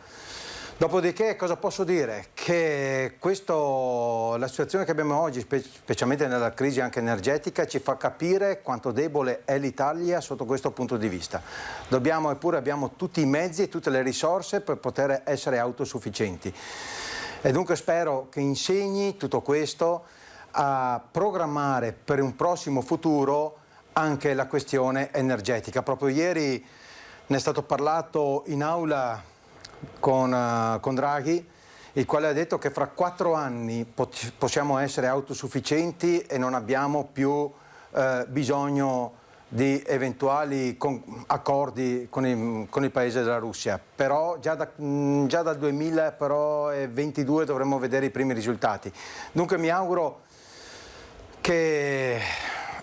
Dopodiché cosa posso dire? Che la situazione che abbiamo oggi, specialmente nella crisi anche energetica, ci fa capire quanto debole è l'Italia sotto questo punto di vista. Eppure abbiamo tutti i mezzi e tutte le risorse per poter essere autosufficienti. E dunque spero che insegni tutto questo a programmare per un prossimo futuro anche la questione energetica. Proprio ieri ne è stato parlato in aula con Draghi, il quale ha detto che fra 4 anni possiamo essere autosufficienti e non abbiamo più bisogno di eventuali accordi con il paese della Russia. Però già dal 2022 dovremmo vedere i primi risultati. Dunque mi auguro che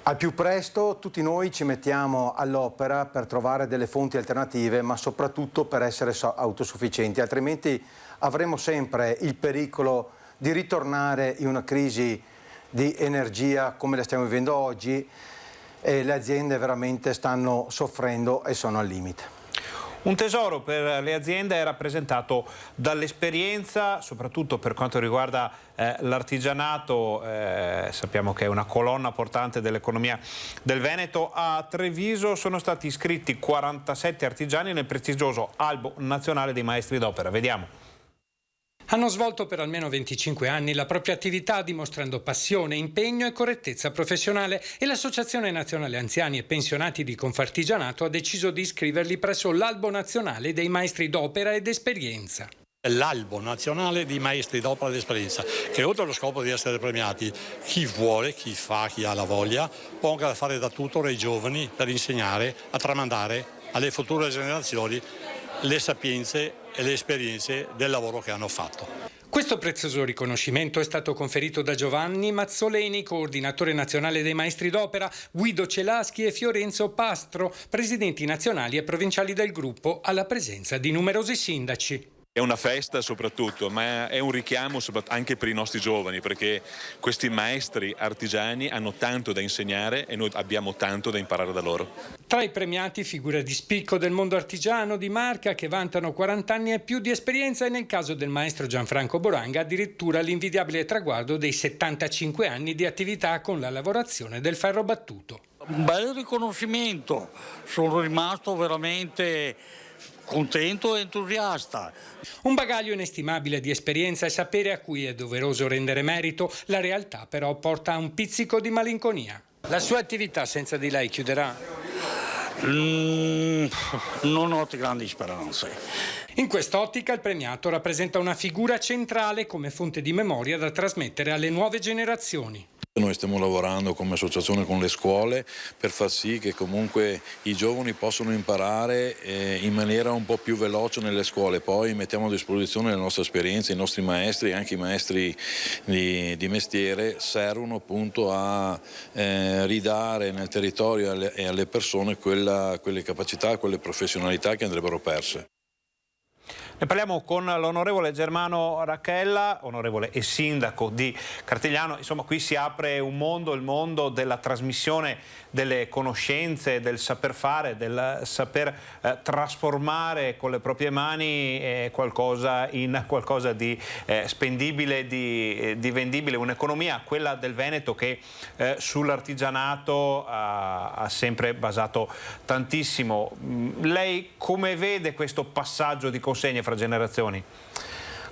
al più presto tutti noi ci mettiamo all'opera per trovare delle fonti alternative, ma soprattutto per essere autosufficienti, altrimenti avremo sempre il pericolo di ritornare in una crisi di energia come la stiamo vivendo oggi, e le aziende veramente stanno soffrendo e sono al limite. Un tesoro per le aziende è rappresentato dall'esperienza, soprattutto per quanto riguarda l'artigianato. Sappiamo che è una colonna portante dell'economia del Veneto. A Treviso sono stati iscritti 47 artigiani nel prestigioso Albo Nazionale dei Maestri d'Opera. Vediamo. Hanno svolto per almeno 25 anni la propria attività dimostrando passione, impegno e correttezza professionale e l'Associazione Nazionale Anziani e Pensionati di Confartigianato ha deciso di iscriverli presso l'Albo Nazionale dei Maestri d'Opera ed Esperienza. L'Albo Nazionale di Maestri d'Opera ed Esperienza, che oltre allo scopo di essere premiati, chi vuole, chi fa, chi ha la voglia, può anche fare da tutor ai giovani per insegnare a tramandare alle future generazioni le sapienze e le esperienze del lavoro che hanno fatto. Questo prezioso riconoscimento è stato conferito da Giovanni Mazzoleni, coordinatore nazionale dei Maestri d'Opera, Guido Celaschi e Fiorenzo Pastro, presidenti nazionali e provinciali del gruppo, alla presenza di numerosi sindaci. È una festa soprattutto, ma è un richiamo anche per i nostri giovani, perché questi maestri artigiani hanno tanto da insegnare e noi abbiamo tanto da imparare da loro. Tra i premiati figure di spicco del mondo artigiano di Marca che vantano 40 anni e più di esperienza e nel caso del maestro Gianfranco Boranga addirittura l'invidiabile traguardo dei 75 anni di attività con la lavorazione del ferro battuto. Un bel riconoscimento, sono rimasto veramente contento e entusiasta. Un bagaglio inestimabile di esperienza e sapere a cui è doveroso rendere merito, la realtà però porta a un pizzico di malinconia. La sua attività senza di lei chiuderà? Non ho grandi speranze. In quest'ottica il premiato rappresenta una figura centrale come fonte di memoria da trasmettere alle nuove generazioni. Noi stiamo lavorando come associazione con le scuole per far sì che comunque i giovani possano imparare in maniera un po' più veloce nelle scuole. Poi mettiamo a disposizione le nostre esperienze, i nostri maestri, anche i maestri di mestiere servono appunto a ridare nel territorio e alle persone quelle capacità, quelle professionalità che andrebbero perse. Ne parliamo con l'onorevole Germano Racchella, onorevole e sindaco di Cartigliano. Insomma, qui si apre un mondo, il mondo della trasmissione delle conoscenze, del saper fare, del saper trasformare con le proprie mani qualcosa in qualcosa di spendibile, di vendibile. Un'economia, quella del Veneto, che sull'artigianato ha sempre basato tantissimo. Lei come vede questo passaggio di consegne fra generazioni?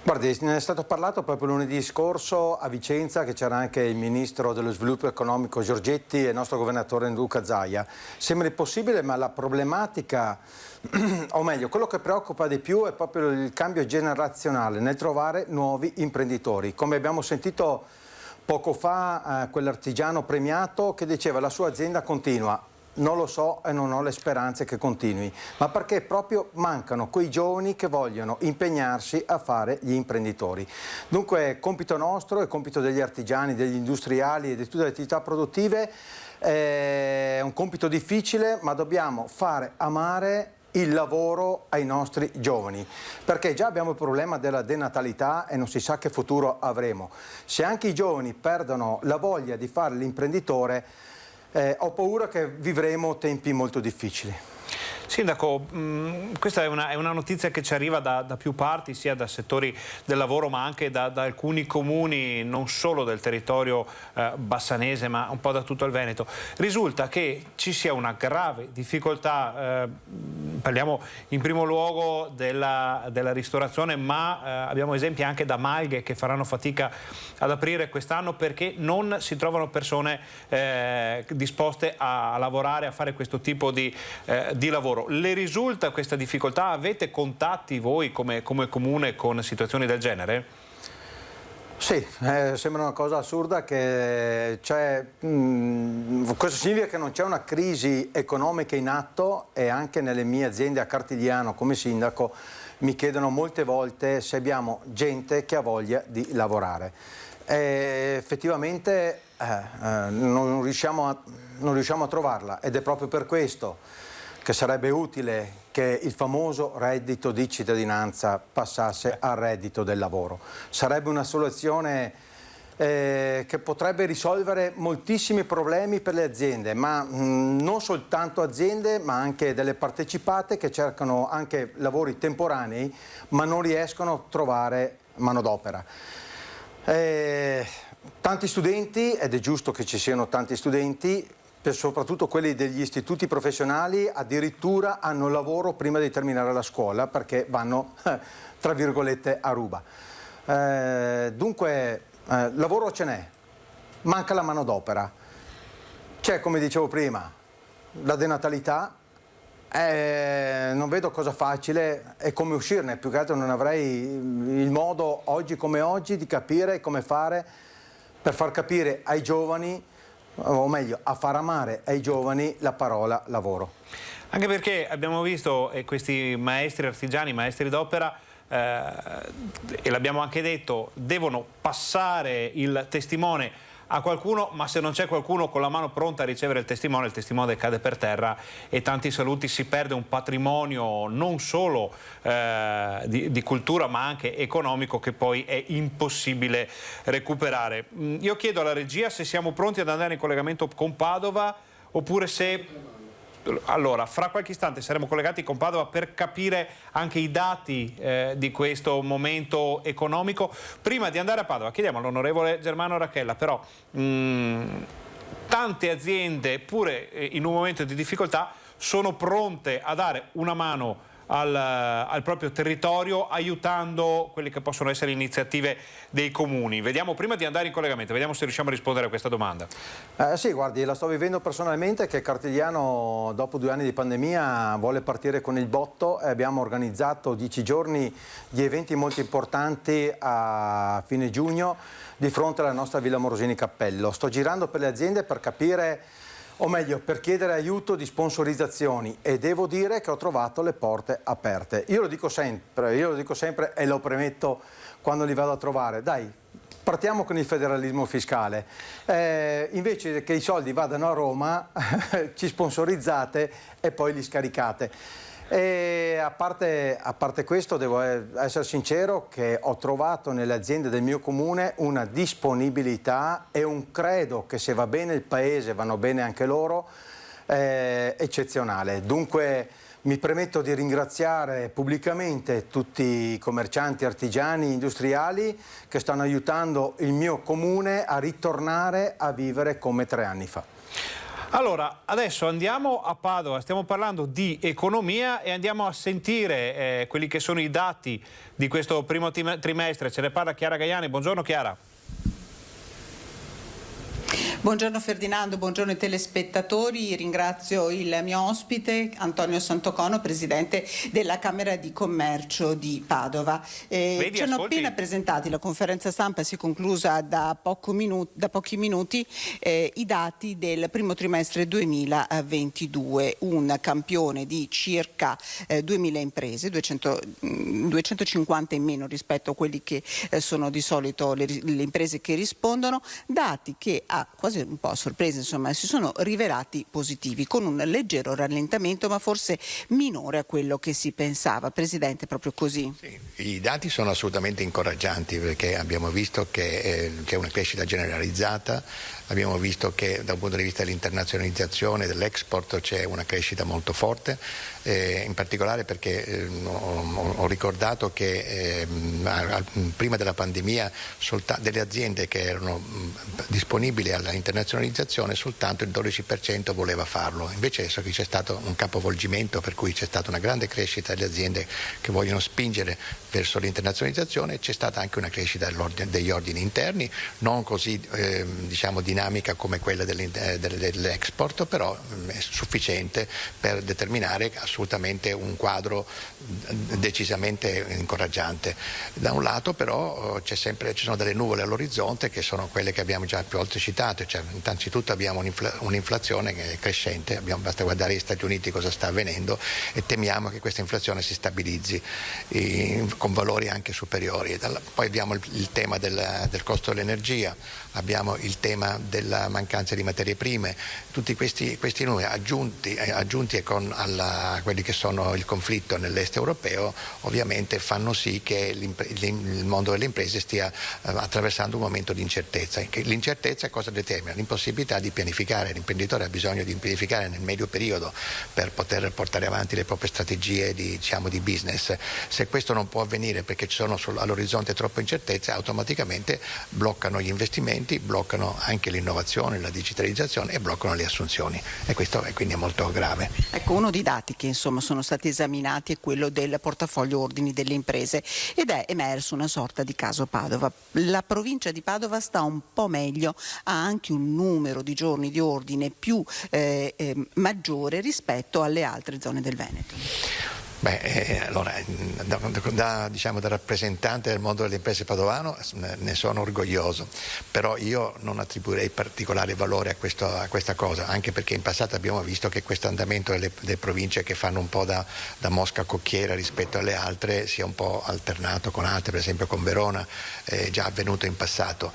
Guardi, ne è stato parlato proprio lunedì scorso a Vicenza, che c'era anche il ministro dello sviluppo economico Giorgetti e il nostro governatore Luca Zaia. Sembra impossibile, ma la problematica, o meglio, quello che preoccupa di più è proprio il cambio generazionale nel trovare nuovi imprenditori. Come abbiamo sentito poco fa, quell'artigiano premiato che diceva la sua azienda continua. Non lo so e non ho le speranze che continui, ma perché proprio mancano quei giovani che vogliono impegnarsi a fare gli imprenditori. Dunque compito nostro e compito degli artigiani, degli industriali e di tutte le attività produttive è un compito difficile, ma dobbiamo fare amare il lavoro ai nostri giovani, perché già abbiamo il problema della denatalità e non si sa che futuro avremo. Se anche i giovani perdono la voglia di fare l'imprenditore, ho paura che vivremo tempi molto difficili. Sindaco, questa è una notizia che ci arriva da più parti, sia da settori del lavoro ma anche da alcuni comuni, non solo del territorio bassanese ma un po' da tutto il Veneto. Risulta che ci sia una grave difficoltà, parliamo in primo luogo della ristorazione, ma abbiamo esempi anche da malghe che faranno fatica ad aprire quest'anno perché non si trovano persone disposte a lavorare, a fare questo tipo di lavoro. Le risulta questa difficoltà? Avete contatti voi come comune con situazioni del genere? Sì, sembra una cosa assurda che c'è, questo significa che non c'è una crisi economica in atto e anche nelle mie aziende a Cartigliano come sindaco mi chiedono molte volte se abbiamo gente che ha voglia di lavorare. E effettivamente non riusciamo a trovarla ed è proprio per questo che sarebbe utile che il famoso reddito di cittadinanza passasse al reddito del lavoro. Sarebbe una soluzione che potrebbe risolvere moltissimi problemi per le aziende, ma non soltanto aziende, ma anche delle partecipate che cercano anche lavori temporanei, ma non riescono a trovare manodopera. Tanti studenti, ed è giusto che ci siano tanti studenti, soprattutto quelli degli istituti professionali, addirittura hanno lavoro prima di terminare la scuola perché vanno, tra virgolette, a ruba. Dunque lavoro ce n'è, manca la manodopera. C'è, come dicevo prima, la denatalità, non vedo cosa facile e come uscirne, più che altro non avrei il modo oggi come oggi di capire come fare per far capire ai giovani, o meglio a far amare ai giovani la parola lavoro. Anche perché abbiamo visto questi maestri artigiani, maestri d'opera, e l'abbiamo anche detto, devono passare il testimone a qualcuno, ma se non c'è qualcuno con la mano pronta a ricevere il testimone cade per terra e tanti saluti, si perde un patrimonio non solo di cultura ma anche economico che poi è impossibile recuperare. Io chiedo alla regia se siamo pronti ad andare in collegamento con Padova oppure se... Allora, fra qualche istante saremo collegati con Padova per capire anche i dati di questo momento economico. Prima di andare a Padova chiediamo all'onorevole Germano Racchella, però tante aziende pure in un momento di difficoltà sono pronte a dare una mano al proprio territorio aiutando quelle che possono essere iniziative dei comuni. Vediamo, prima di andare in collegamento, vediamo se riusciamo a rispondere a questa domanda. Sì, guardi, la sto vivendo personalmente che Cartigliano dopo 2 anni di pandemia vuole partire con il botto e abbiamo organizzato 10 giorni di eventi molto importanti a fine giugno di fronte alla nostra Villa Morosini Cappello. Sto girando per le aziende per capire, o meglio per chiedere aiuto di sponsorizzazioni e devo dire che ho trovato le porte aperte. Io lo dico sempre e lo premetto quando li vado a trovare. Dai, partiamo con il federalismo fiscale. Invece che i soldi vadano a Roma, ci sponsorizzate e poi li scaricate. E a parte questo devo essere sincero che ho trovato nelle aziende del mio comune una disponibilità e un credo che se va bene il paese vanno bene anche loro eccezionale. Dunque mi permetto di ringraziare pubblicamente tutti i commercianti, artigiani, industriali che stanno aiutando il mio comune a ritornare a vivere come 3 anni fa. Allora, adesso andiamo a Padova, stiamo parlando di economia e andiamo a sentire quelli che sono i dati di questo primo trimestre. Ce ne parla Chiara Gaiani. Buongiorno Chiara. Buongiorno Ferdinando, buongiorno ai telespettatori, ringrazio il mio ospite Antonio Santocono, presidente della Camera di Commercio di Padova. Ci hanno appena presentati, la conferenza stampa si è conclusa da pochi minuti, i dati del primo trimestre 2022, un campione di circa 2000 imprese, 250 in meno rispetto a quelli che sono di solito le imprese che rispondono, dati che quasi un po' a sorpresa, insomma, si sono rivelati positivi, con un leggero rallentamento, ma forse minore a quello che si pensava. Presidente, proprio così? Sì, i dati sono assolutamente incoraggianti perché abbiamo visto che c'è una crescita generalizzata, abbiamo visto che dal punto di vista dell'internazionalizzazione, dell'export c'è una crescita molto forte, in particolare perché ho ricordato che prima della pandemia delle aziende che erano disponibili alla internazionalizzazione soltanto il 12% voleva farlo, invece adesso che c'è stato un capovolgimento per cui c'è stata una grande crescita delle aziende che vogliono spingere verso l'internazionalizzazione, c'è stata anche una crescita degli ordini interni, non così diciamo dinamica come quella dell'export, però è sufficiente per determinare assolutamente un quadro decisamente incoraggiante. Da un lato però ci sono delle nuvole all'orizzonte che sono quelle che abbiamo già più volte citato, cioè innanzitutto abbiamo un'inflazione che è crescente, basta guardare gli Stati Uniti cosa sta avvenendo e temiamo che questa inflazione si stabilizzi con valori anche superiori. Poi abbiamo il tema del costo dell'energia, abbiamo il tema della mancanza di materie prime, tutti questi numeri aggiunti con quelli che sono il conflitto nell'est europeo ovviamente fanno sì che il mondo delle imprese stia attraversando un momento di incertezza. L'incertezza cosa determina? termine, l'impossibilità di pianificare. L'imprenditore ha bisogno di pianificare nel medio periodo per poter portare avanti le proprie strategie di business. Se questo non può avvenire perché ci sono all'orizzonte troppe incertezze, automaticamente bloccano gli investimenti, bloccano anche l'innovazione, la digitalizzazione e bloccano le assunzioni, e questo è quindi molto grave. Ecco, uno dei dati che insomma sono stati esaminati è quello del portafoglio ordini delle imprese ed è emerso una sorta di caso Padova. La provincia di Padova sta un po' meglio, ha anche un numero di giorni di ordine più maggiore rispetto alle altre zone del Veneto. Allora, da rappresentante del mondo delle imprese padovano ne sono orgoglioso, però io non attribuirei particolare valore a questa cosa, anche perché in passato abbiamo visto che questo andamento delle province che fanno un po' da mosca cocchiera rispetto alle altre sia un po' alternato con altre, per esempio con Verona, è già avvenuto in passato,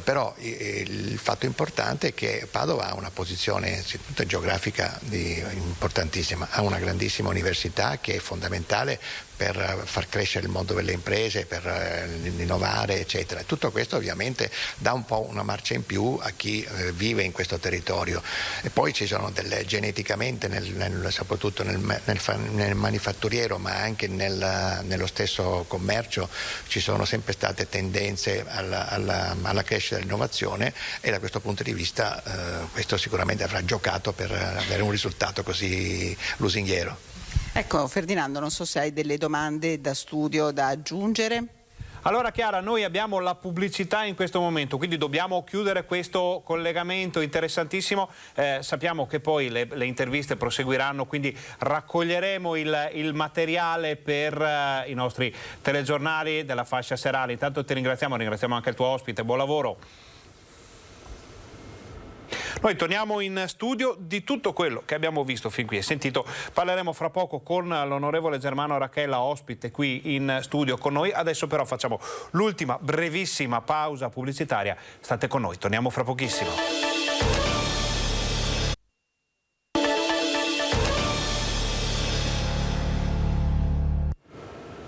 però il fatto importante è che Padova ha una posizione innanzitutto geografica importantissima, ha una grandissima università che è fondamentale per far crescere il mondo delle imprese, per innovare, eccetera. Tutto questo ovviamente dà un po' una marcia in più a chi vive in questo territorio. E poi ci sono geneticamente, soprattutto nel manifatturiero, ma anche nello stesso commercio, ci sono sempre state tendenze alla crescita dell'innovazione, e da questo punto di vista questo sicuramente avrà giocato per avere un risultato così lusinghiero. Ecco, Ferdinando, non so se hai delle domande da studio da aggiungere. Allora Chiara, noi abbiamo la pubblicità in questo momento, quindi dobbiamo chiudere questo collegamento interessantissimo. Sappiamo che poi le interviste proseguiranno, quindi raccoglieremo il materiale per i nostri telegiornali della fascia serale. Intanto ti ringraziamo anche il tuo ospite, buon lavoro. Noi torniamo in studio. Di tutto quello che abbiamo visto fin qui e sentito parleremo fra poco con l'onorevole Germano Racchella, ospite qui in studio con noi. Adesso però facciamo l'ultima brevissima pausa pubblicitaria. State con noi, torniamo fra pochissimo.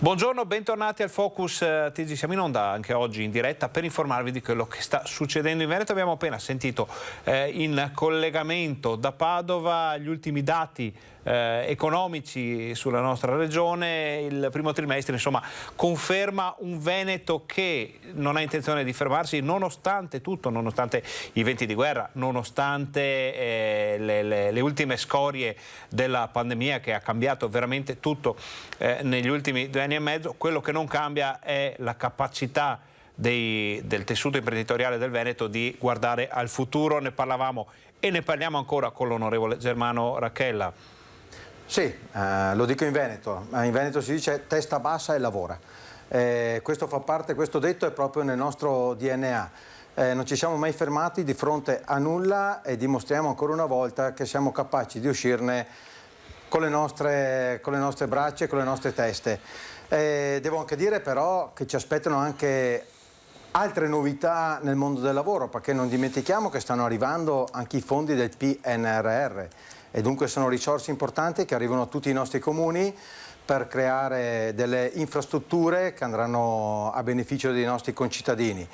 Buongiorno, bentornati al Focus TG. Siamo in onda anche oggi in diretta per informarvi di quello che sta succedendo in Veneto. Abbiamo appena sentito in collegamento da Padova gli ultimi dati economici sulla nostra regione. Il primo trimestre insomma conferma un Veneto che non ha intenzione di fermarsi nonostante tutto, nonostante i venti di guerra, nonostante le ultime scorie della pandemia che ha cambiato veramente tutto negli ultimi 2 anni e mezzo. Quello che non cambia è la capacità del tessuto imprenditoriale del Veneto di guardare al futuro. Ne parlavamo e ne parliamo ancora con l'onorevole Germano Racchella. Sì, lo dico in Veneto si dice testa bassa e lavora. Questo fa parte, questo detto è proprio nel nostro DNA. Non ci siamo mai fermati di fronte a nulla e dimostriamo ancora una volta che siamo capaci di uscirne con le nostre braccia e con le nostre teste. Devo anche dire però che ci aspettano anche altre novità nel mondo del lavoro, perché non dimentichiamo che stanno arrivando anche i fondi del PNRR. E dunque sono risorse importanti che arrivano a tutti i nostri comuni per creare delle infrastrutture che andranno a beneficio dei nostri concittadini.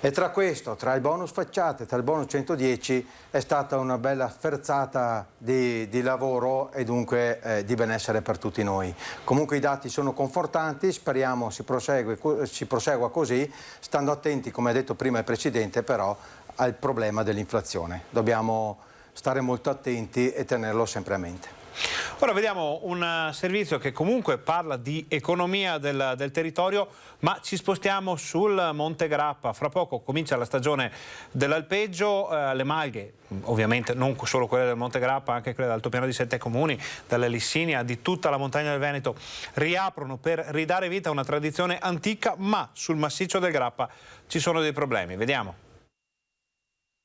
E tra questo, tra il bonus facciate, tra il bonus 110, è stata una bella sferzata di lavoro e dunque di benessere per tutti noi. Comunque i dati sono confortanti, speriamo si prosegua così, stando attenti, come ha detto prima il Presidente, però al problema dell'inflazione. Dobbiamo stare molto attenti e tenerlo sempre a mente. Ora vediamo un servizio che comunque parla di economia del territorio, ma ci spostiamo sul Monte Grappa. Fra poco comincia la stagione dell'alpeggio, le malghe, ovviamente non solo quelle del Monte Grappa, anche quelle dell'altopiano di 7 comuni, dalla Lissinia, di tutta la montagna del Veneto, riaprono per ridare vita a una tradizione antica, ma sul massiccio del Grappa ci sono dei problemi. Vediamo.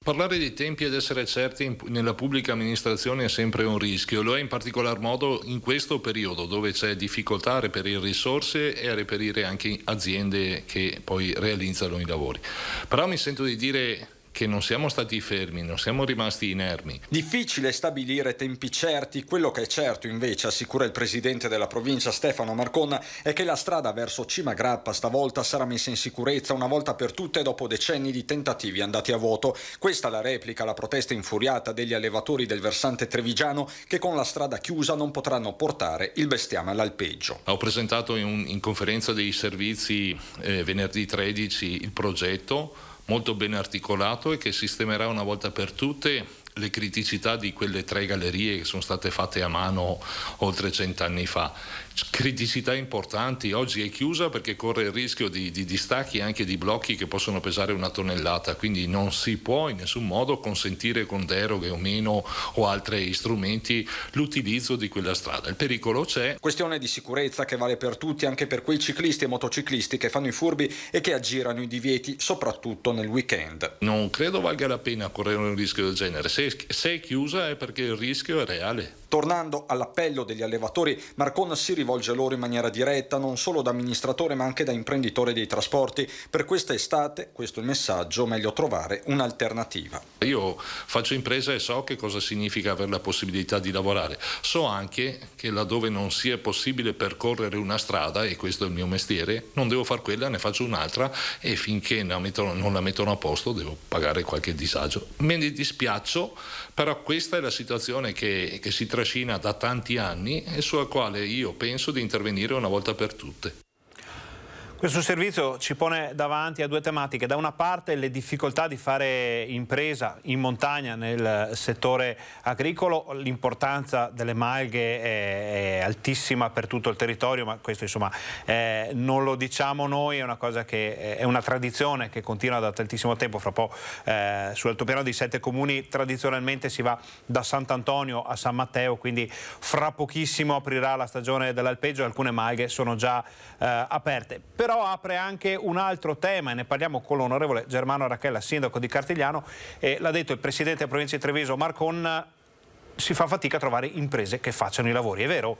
Parlare di tempi ed essere certi nella pubblica amministrazione è sempre un rischio, lo è in particolar modo in questo periodo dove c'è difficoltà a reperire risorse e a reperire anche aziende che poi realizzano i lavori. Però mi sento di dire che non siamo stati fermi, non siamo rimasti inermi. Difficile stabilire tempi certi, quello che è certo invece, assicura il presidente della provincia Stefano Marcon, è che la strada verso Cima Grappa stavolta sarà messa in sicurezza una volta per tutte dopo decenni di tentativi andati a vuoto. Questa la replica alla protesta infuriata degli allevatori del versante trevigiano che con la strada chiusa non potranno portare il bestiame all'alpeggio. Ho presentato in conferenza dei servizi venerdì 13 il progetto molto ben articolato e che sistemerà una volta per tutte le criticità di quelle 3 gallerie che sono state fatte a mano oltre 100 anni fa. Criticità importanti, oggi è chiusa perché corre il rischio di distacchi e anche di blocchi che possono pesare 1 tonnellata, quindi non si può in nessun modo consentire con deroghe o meno o altri strumenti l'utilizzo di quella strada. Il pericolo c'è. Questione di sicurezza che vale per tutti, anche per quei ciclisti e motociclisti che fanno i furbi e che aggirano i divieti, soprattutto nel weekend. Non credo valga la pena correre un rischio del genere. Se è chiusa è perché il rischio è reale. Tornando all'appello degli allevatori, Marcon si rivolge loro in maniera diretta, non solo da amministratore ma anche da imprenditore dei trasporti. Per questa estate, questo è il messaggio, meglio trovare un'alternativa. Io faccio impresa e so che cosa significa avere la possibilità di lavorare. So anche che laddove non sia possibile percorrere una strada, e questo è il mio mestiere, non devo far quella, ne faccio un'altra e finché non la mettono a posto devo pagare qualche disagio. Me ne dispiaccio, però questa è la situazione che si trascina da tanti anni e sulla quale io penso di intervenire una volta per tutte. Questo servizio ci pone davanti a 2 tematiche. Da una parte le difficoltà di fare impresa in montagna nel settore agricolo, l'importanza delle malghe è altissima per tutto il territorio, ma questo insomma non lo diciamo noi, è una cosa che è una tradizione che continua da tantissimo tempo. Fra po' sull'altopiano di 7 comuni tradizionalmente si va da Sant'Antonio a San Matteo, quindi fra pochissimo aprirà la stagione dell'alpeggio e alcune malghe sono già aperte. Però apre anche un altro tema e ne parliamo con l'onorevole Germano Racchella, sindaco di Cartigliano, e l'ha detto il presidente della provincia di Treviso Marcon, si fa fatica a trovare imprese che facciano i lavori, è vero?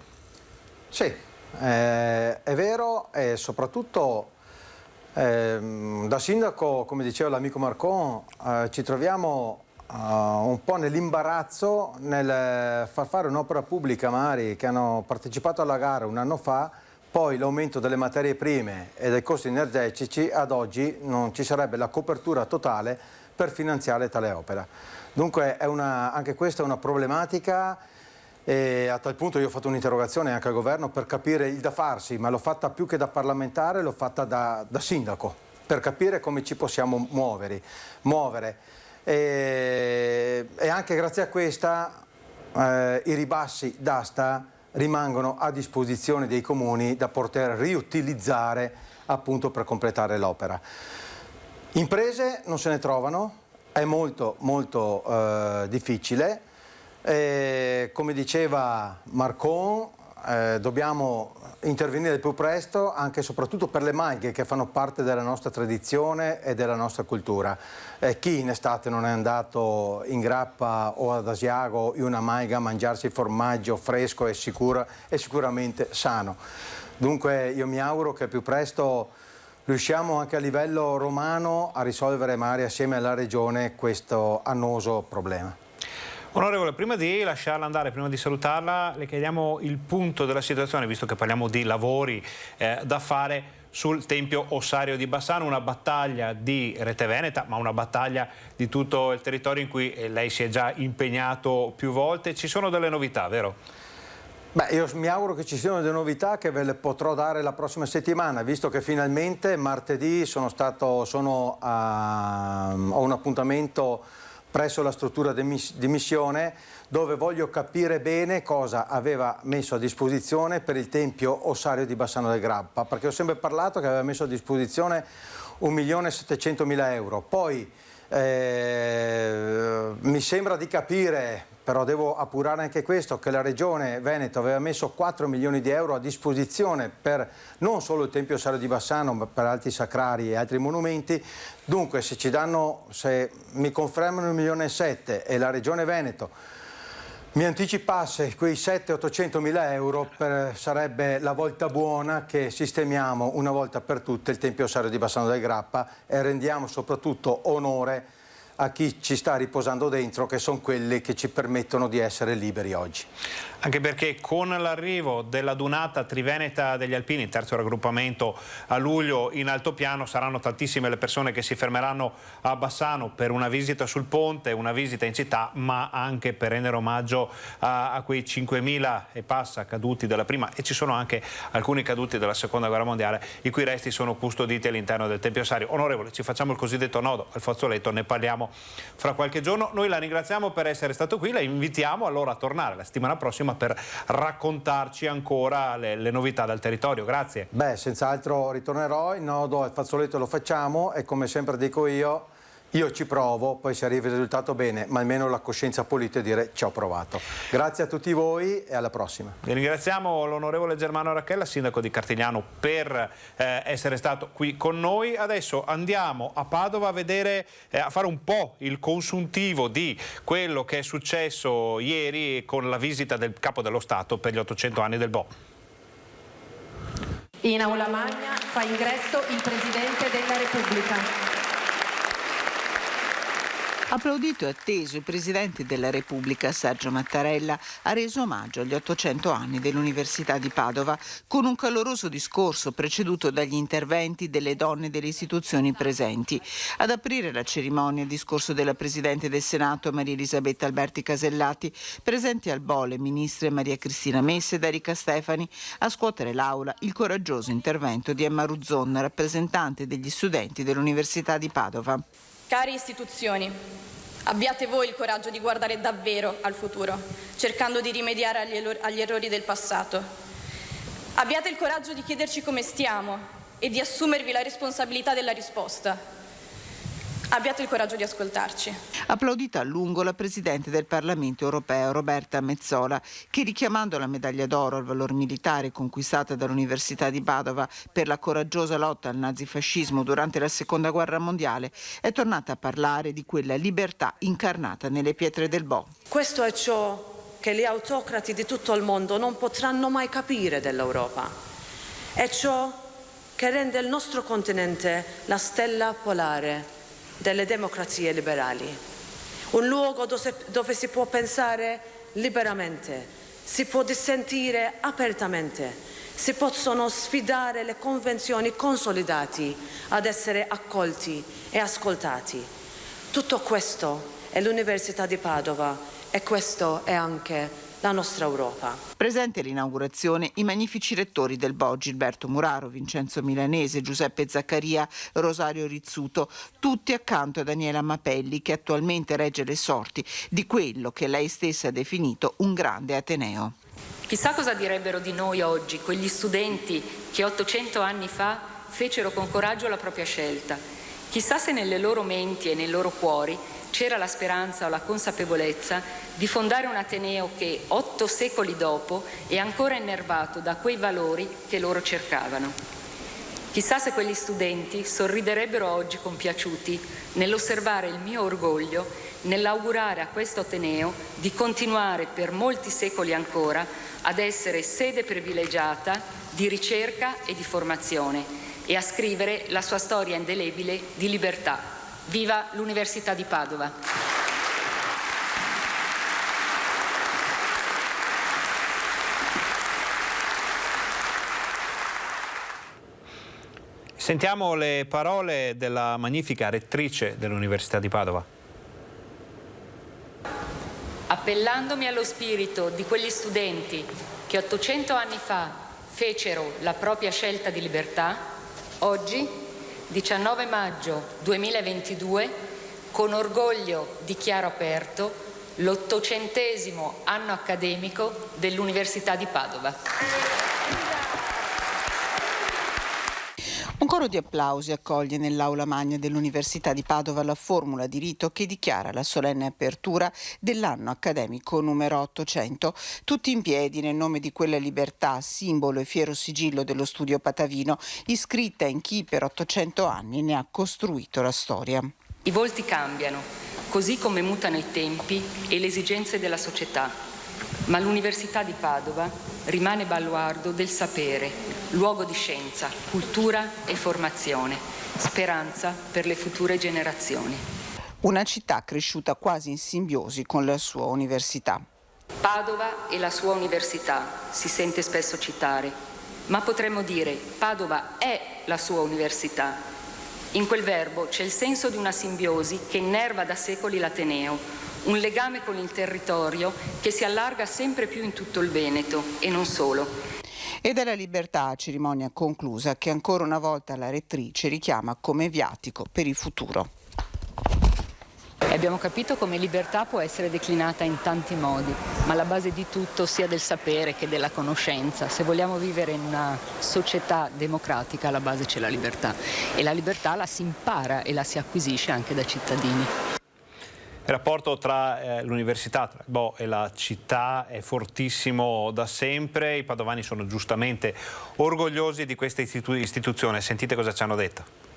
Sì, è vero e soprattutto da sindaco, come diceva l'amico Marcon, ci troviamo un po' nell'imbarazzo nel far fare un'opera pubblica magari che hanno partecipato alla gara un anno fa. Poi l'aumento delle materie prime e dei costi energetici, ad oggi non ci sarebbe la copertura totale per finanziare tale opera. Dunque anche questa è una problematica e a tal punto io ho fatto un'interrogazione anche al governo per capire il da farsi, ma l'ho fatta più che da parlamentare, l'ho fatta da sindaco, per capire come ci possiamo muovere. E anche grazie a questa i ribassi d'asta rimangono a disposizione dei comuni da poter riutilizzare appunto per completare l'opera. Imprese non se ne trovano, è molto difficile. Come diceva Marcon, dobbiamo intervenire il più presto anche e soprattutto per le malghe che fanno parte della nostra tradizione e della nostra cultura. Chi in estate non è andato in Grappa o ad Asiago in una malga a mangiarsi il formaggio fresco e sicuramente sano. Dunque io mi auguro che più presto riusciamo anche a livello romano a risolvere magari assieme alla Regione questo annoso problema. Onorevole, prima di lasciarla andare, prima di salutarla, le chiediamo il punto della situazione, visto che parliamo di lavori da fare sul Tempio Ossario di Bassano, una battaglia di Rete Veneta, ma una battaglia di tutto il territorio in cui lei si è già impegnato più volte. Ci sono delle novità, vero? Beh, io mi auguro che ci siano delle novità che ve le potrò dare la prossima settimana, visto che finalmente martedì ho un appuntamento presso la struttura di missione dove voglio capire bene cosa aveva messo a disposizione per il Tempio Ossario di Bassano del Grappa, perché ho sempre parlato che aveva messo a disposizione 1.700.000 euro. Poi mi sembra di capire, però devo appurare anche questo, che la Regione Veneto aveva messo 4 milioni di euro a disposizione per non solo il Tempio Ossario di Bassano, ma per altri sacrari e altri monumenti. Dunque se mi confermano 1,7 milioni e la Regione Veneto mi anticipasse quei 700-800 mila euro, sarebbe la volta buona che sistemiamo una volta per tutte il Tempio Ossario di Bassano del Grappa e rendiamo soprattutto onore a chi ci sta riposando dentro, che sono quelli che ci permettono di essere liberi oggi. Anche perché con l'arrivo della dunata triveneta degli alpini, il terzo raggruppamento a luglio in altopiano, saranno tantissime le persone che si fermeranno a Bassano per una visita sul ponte, una visita in città, ma anche per rendere omaggio a quei 5.000 e passa caduti della prima, e ci sono anche alcuni caduti della seconda guerra mondiale, i cui resti sono custoditi all'interno del Tempio Ossario. Onorevole, ci facciamo il cosiddetto nodo al fazzoletto, ne parliamo fra qualche giorno. Noi la ringraziamo per essere stato qui, la invitiamo allora a tornare la settimana prossima per raccontarci ancora le novità dal territorio. Grazie. Beh, senz'altro ritornerò, il nodo al fazzoletto lo facciamo e come sempre dico io ci provo, poi se arriva il risultato bene, ma almeno la coscienza pulita e dire ci ho provato. Grazie a tutti voi e alla prossima. Ringraziamo l'onorevole Germano Racchella, sindaco di Cartignano, per essere stato qui con noi. Adesso andiamo a Padova a vedere, a fare un po' il consuntivo di quello che è successo ieri con la visita del Capo dello Stato per gli 800 anni del Bo. In Aula Magna fa ingresso il Presidente della Repubblica. Applaudito e atteso, il Presidente della Repubblica, Sergio Mattarella, ha reso omaggio agli 800 anni dell'Università di Padova con un caloroso discorso preceduto dagli interventi delle donne delle istituzioni presenti. Ad aprire la cerimonia il discorso della Presidente del Senato, Maria Elisabetta Alberti Casellati, presenti al Bo le ministre Maria Cristina Messe ed Erika Stefani. A scuotere l'Aula il coraggioso intervento di Emma Ruzzon, rappresentante degli studenti dell'Università di Padova. Cari istituzioni, abbiate voi il coraggio di guardare davvero al futuro, cercando di rimediare agli errori del passato. Abbiate il coraggio di chiederci come stiamo e di assumervi la responsabilità della risposta. Abbiate il coraggio di ascoltarci. Applaudita a lungo la Presidente del Parlamento europeo Roberta Metsola, che richiamando la medaglia d'oro al valor militare conquistata dall'Università di Padova per la coraggiosa lotta al nazifascismo durante la Seconda Guerra Mondiale, è tornata a parlare di quella libertà incarnata nelle pietre del Bo. Questo è ciò che gli autocrati di tutto il mondo non potranno mai capire dell'Europa. È ciò che rende il nostro continente la stella polare delle democrazie liberali, un luogo dove si può pensare liberamente, si può dissentire apertamente, si possono sfidare le convenzioni consolidate ad essere accolti e ascoltati. Tutto questo è l'Università di Padova e questo è anche la nostra Europa. Presente all'inaugurazione i magnifici rettori del Bo, Gilberto Muraro, Vincenzo Milanese, Giuseppe Zaccaria, Rosario Rizzuto, tutti accanto a Daniela Mapelli, che attualmente regge le sorti di quello che lei stessa ha definito un grande ateneo. Chissà cosa direbbero di noi oggi quegli studenti che 800 anni fa fecero con coraggio la propria scelta. Chissà se nelle loro menti e nei loro cuori c'era la speranza o la consapevolezza di fondare un ateneo che 8 secoli dopo è ancora innervato da quei valori che loro cercavano. Chissà se quegli studenti sorriderebbero oggi compiaciuti nell'osservare il mio orgoglio, nell'augurare a questo ateneo di continuare per molti secoli ancora ad essere sede privilegiata di ricerca e di formazione e a scrivere la sua storia indelebile di libertà. Viva l'Università di Padova! Sentiamo le parole della magnifica rettrice dell'Università di Padova. Appellandomi allo spirito di quegli studenti che 800 anni fa fecero la propria scelta di libertà, oggi 19 maggio 2022, con orgoglio dichiaro aperto l'800° anno accademico dell'Università di Padova. Un coro di applausi accoglie nell'aula magna dell'Università di Padova la formula di rito che dichiara la solenne apertura dell'anno accademico numero 800, tutti in piedi nel nome di quella libertà, simbolo e fiero sigillo dello studio patavino, iscritta in chi per 800 anni ne ha costruito la storia. I volti cambiano, così come mutano i tempi e le esigenze della società. Ma l'Università di Padova rimane baluardo del sapere, luogo di scienza, cultura e formazione, speranza per le future generazioni. Una città cresciuta quasi in simbiosi con la sua università. Padova e la sua università si sente spesso citare, ma potremmo dire Padova è la sua università. In quel verbo c'è il senso di una simbiosi che innerva da secoli l'Ateneo, un legame con il territorio che si allarga sempre più in tutto il Veneto e non solo. E della libertà, cerimonia conclusa, che ancora una volta la rettrice richiama come viatico per il futuro. Abbiamo capito come libertà può essere declinata in tanti modi, ma la base di tutto sia del sapere che della conoscenza. Se vogliamo vivere in una società democratica, alla base c'è la libertà, e la libertà la si impara e la si acquisisce anche da cittadini. Il rapporto tra l'università, tra il Bo e la città è fortissimo da sempre. I padovani sono giustamente orgogliosi di questa istituzione. Sentite cosa ci hanno detto.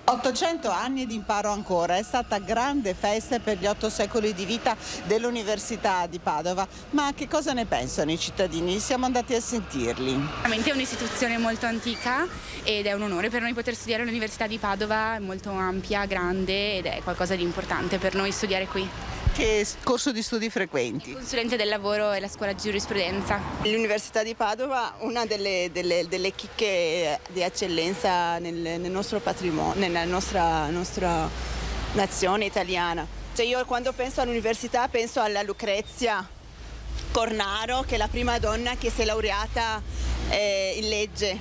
800 anni di imparo ancora, è stata grande festa per gli 8 secoli di vita dell'Università di Padova, ma che cosa ne pensano i cittadini? Siamo andati a sentirli. Veramente è un'istituzione molto antica ed è un onore per noi poter studiare all'Università di Padova, è molto ampia, grande ed è qualcosa di importante per noi studiare qui. Che corso di studi frequenti? Consulente del lavoro e la scuola di giurisprudenza. L'Università di Padova, una delle chicche di eccellenza nel nostro patrimonio, nella nostra nazione italiana. Cioè io quando penso all'università penso alla Lucrezia Cornaro, che è la prima donna che si è laureata in legge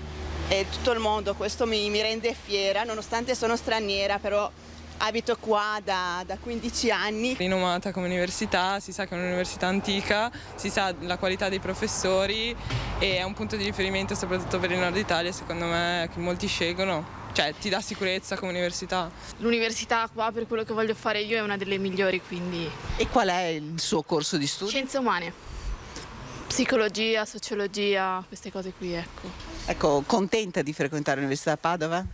in tutto il mondo. Questo mi rende fiera, nonostante sono straniera, però abito qua da 15 anni. Rinomata come università, si sa che è un'università antica, si sa la qualità dei professori e è un punto di riferimento soprattutto per il nord Italia, secondo me, che molti scelgono. Cioè ti dà sicurezza come università. L'università qua, per quello che voglio fare io, è una delle migliori, quindi. E qual è il suo corso di studio? Scienze umane, psicologia, sociologia, queste cose qui, ecco. Ecco, contenta di frequentare l'Università di Padova?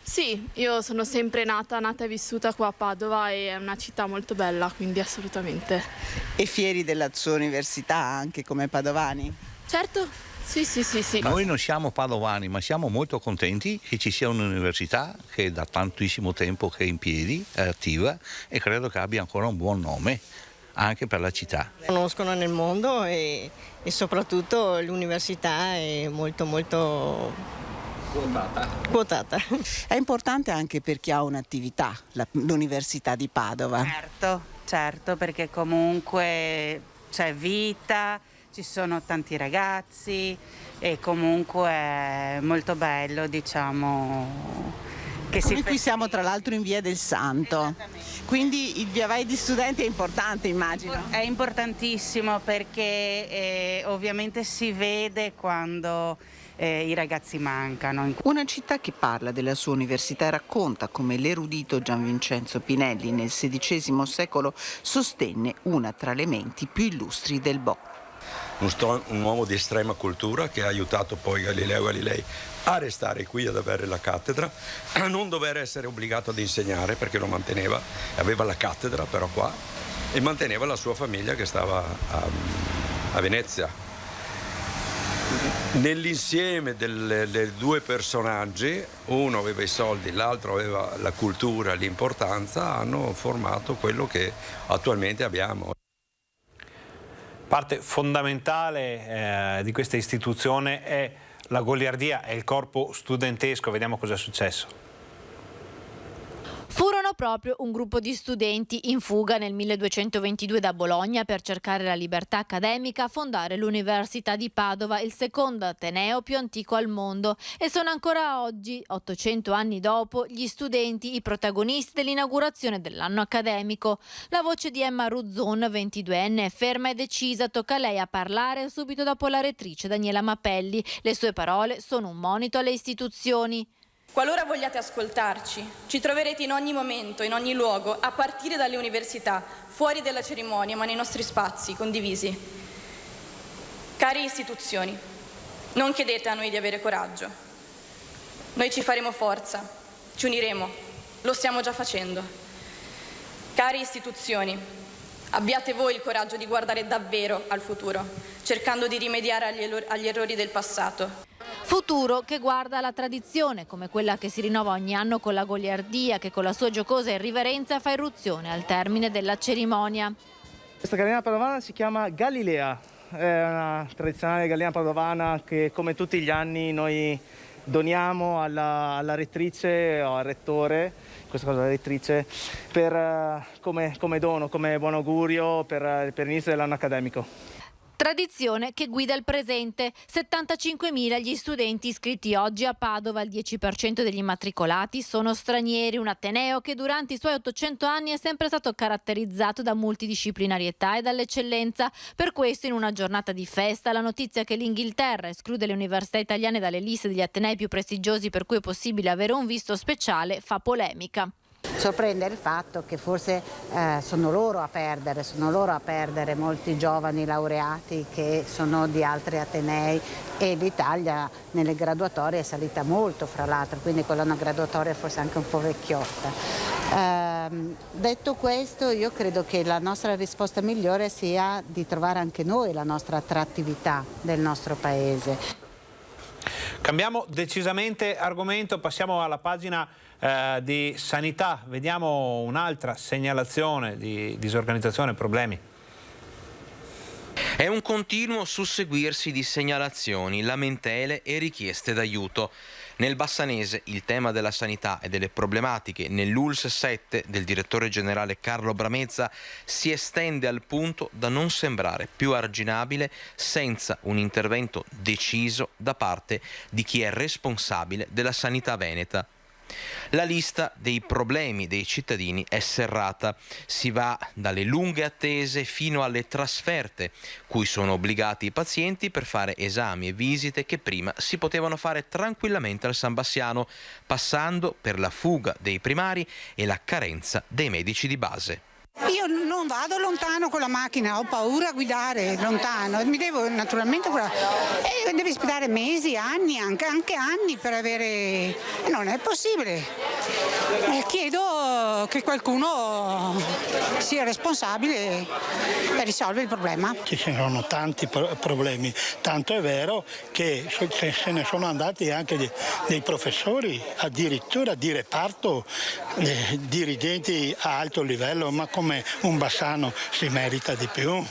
Sì, io sono sempre nata e vissuta qua a Padova e è una città molto bella, quindi assolutamente. E fieri della sua università anche come padovani? Certo. Sì. Noi non siamo padovani, ma siamo molto contenti che ci sia un'università che da tantissimo tempo che è in piedi, è attiva e credo che abbia ancora un buon nome anche per la città. Conoscono nel mondo e soprattutto l'università è molto quotata. È importante anche per chi ha un'attività, l'Università di Padova. Certo, perché comunque c'è vita, ci sono tanti ragazzi e comunque è molto bello, diciamo, che qui siamo tra l'altro in Via del Santo, quindi il via vai di studenti è importante, immagino. È importantissimo perché ovviamente si vede quando i ragazzi mancano. Una città che parla della sua università e racconta come l'erudito Gian Vincenzo Pinelli nel XVI secolo sostenne una tra le menti più illustri del Bo. Un uomo di estrema cultura che ha aiutato poi Galileo Galilei a restare qui, ad avere la cattedra, a non dover essere obbligato ad insegnare perché lo manteneva, aveva la cattedra però qua e manteneva la sua famiglia che stava a Venezia. Nell'insieme dei due personaggi, uno aveva i soldi, l'altro aveva la cultura, l'importanza, hanno formato quello che attualmente abbiamo. Parte fondamentale di questa istituzione è la goliardia, è il corpo studentesco. Vediamo cosa è successo. Furono proprio un gruppo di studenti in fuga nel 1222 da Bologna per cercare la libertà accademica a fondare l'Università di Padova, il secondo ateneo più antico al mondo, e sono ancora oggi, 800 anni dopo, gli studenti i protagonisti dell'inaugurazione dell'anno accademico. La voce di Emma Ruzzon, 22enne, è ferma e decisa, tocca a lei a parlare subito dopo la rettrice Daniela Mapelli. Le sue parole sono un monito alle istituzioni. Qualora vogliate ascoltarci, ci troverete in ogni momento, in ogni luogo, a partire dalle università, fuori dalla cerimonia, ma nei nostri spazi condivisi. Cari istituzioni, non chiedete a noi di avere coraggio. Noi ci faremo forza, ci uniremo, lo stiamo già facendo. Cari istituzioni, abbiate voi il coraggio di guardare davvero al futuro, cercando di rimediare agli errori del passato. Futuro che guarda alla tradizione, come quella che si rinnova ogni anno con la goliardia che con la sua giocosa irriverenza fa irruzione al termine della cerimonia. Questa gallina padovana si chiama Galilea, è una tradizionale gallina padovana che come tutti gli anni noi doniamo alla rettrice o al rettore, in questo caso la rettrice, come dono, come buon augurio per l'inizio dell'anno accademico. Tradizione che guida il presente. 75.000 gli studenti iscritti oggi a Padova, il 10% degli immatricolati sono stranieri, un ateneo che durante i suoi 800 anni è sempre stato caratterizzato da multidisciplinarietà e dall'eccellenza. Per questo in una giornata di festa la notizia che l'Inghilterra esclude le università italiane dalle liste degli atenei più prestigiosi per cui è possibile avere un visto speciale fa polemica. Sorprende il fatto che forse sono loro a perdere molti giovani laureati che sono di altri atenei, e l'Italia nelle graduatorie è salita molto, fra l'altro, quindi quella è una graduatoria forse anche un po' vecchiotta. Detto questo, io credo che la nostra risposta migliore sia di trovare anche noi la nostra attrattività del nostro paese. Cambiamo decisamente argomento, passiamo alla pagina di sanità. Vediamo un'altra segnalazione di disorganizzazione e problemi. È un continuo susseguirsi di segnalazioni, lamentele e richieste d'aiuto. Nel Bassanese il tema della sanità e delle problematiche nell'ULSS 7 del direttore generale Carlo Bramezza si estende al punto da non sembrare più arginabile senza un intervento deciso da parte di chi è responsabile della sanità veneta. La lista dei problemi dei cittadini è serrata, si va dalle lunghe attese fino alle trasferte cui sono obbligati i pazienti per fare esami e visite che prima si potevano fare tranquillamente al San Bassiano, passando per la fuga dei primari e la carenza dei medici di base. Io non vado lontano con la macchina, ho paura a guidare lontano, mi devo naturalmente devi aspettare mesi, anni, anche anni per avere. Non è possibile. Chiedo che qualcuno sia responsabile per risolvere il problema. Ci sono tanti problemi, tanto è vero che se ne sono andati anche dei professori, addirittura di reparto, dirigenti a alto livello, ma come un Bassano si merita di più.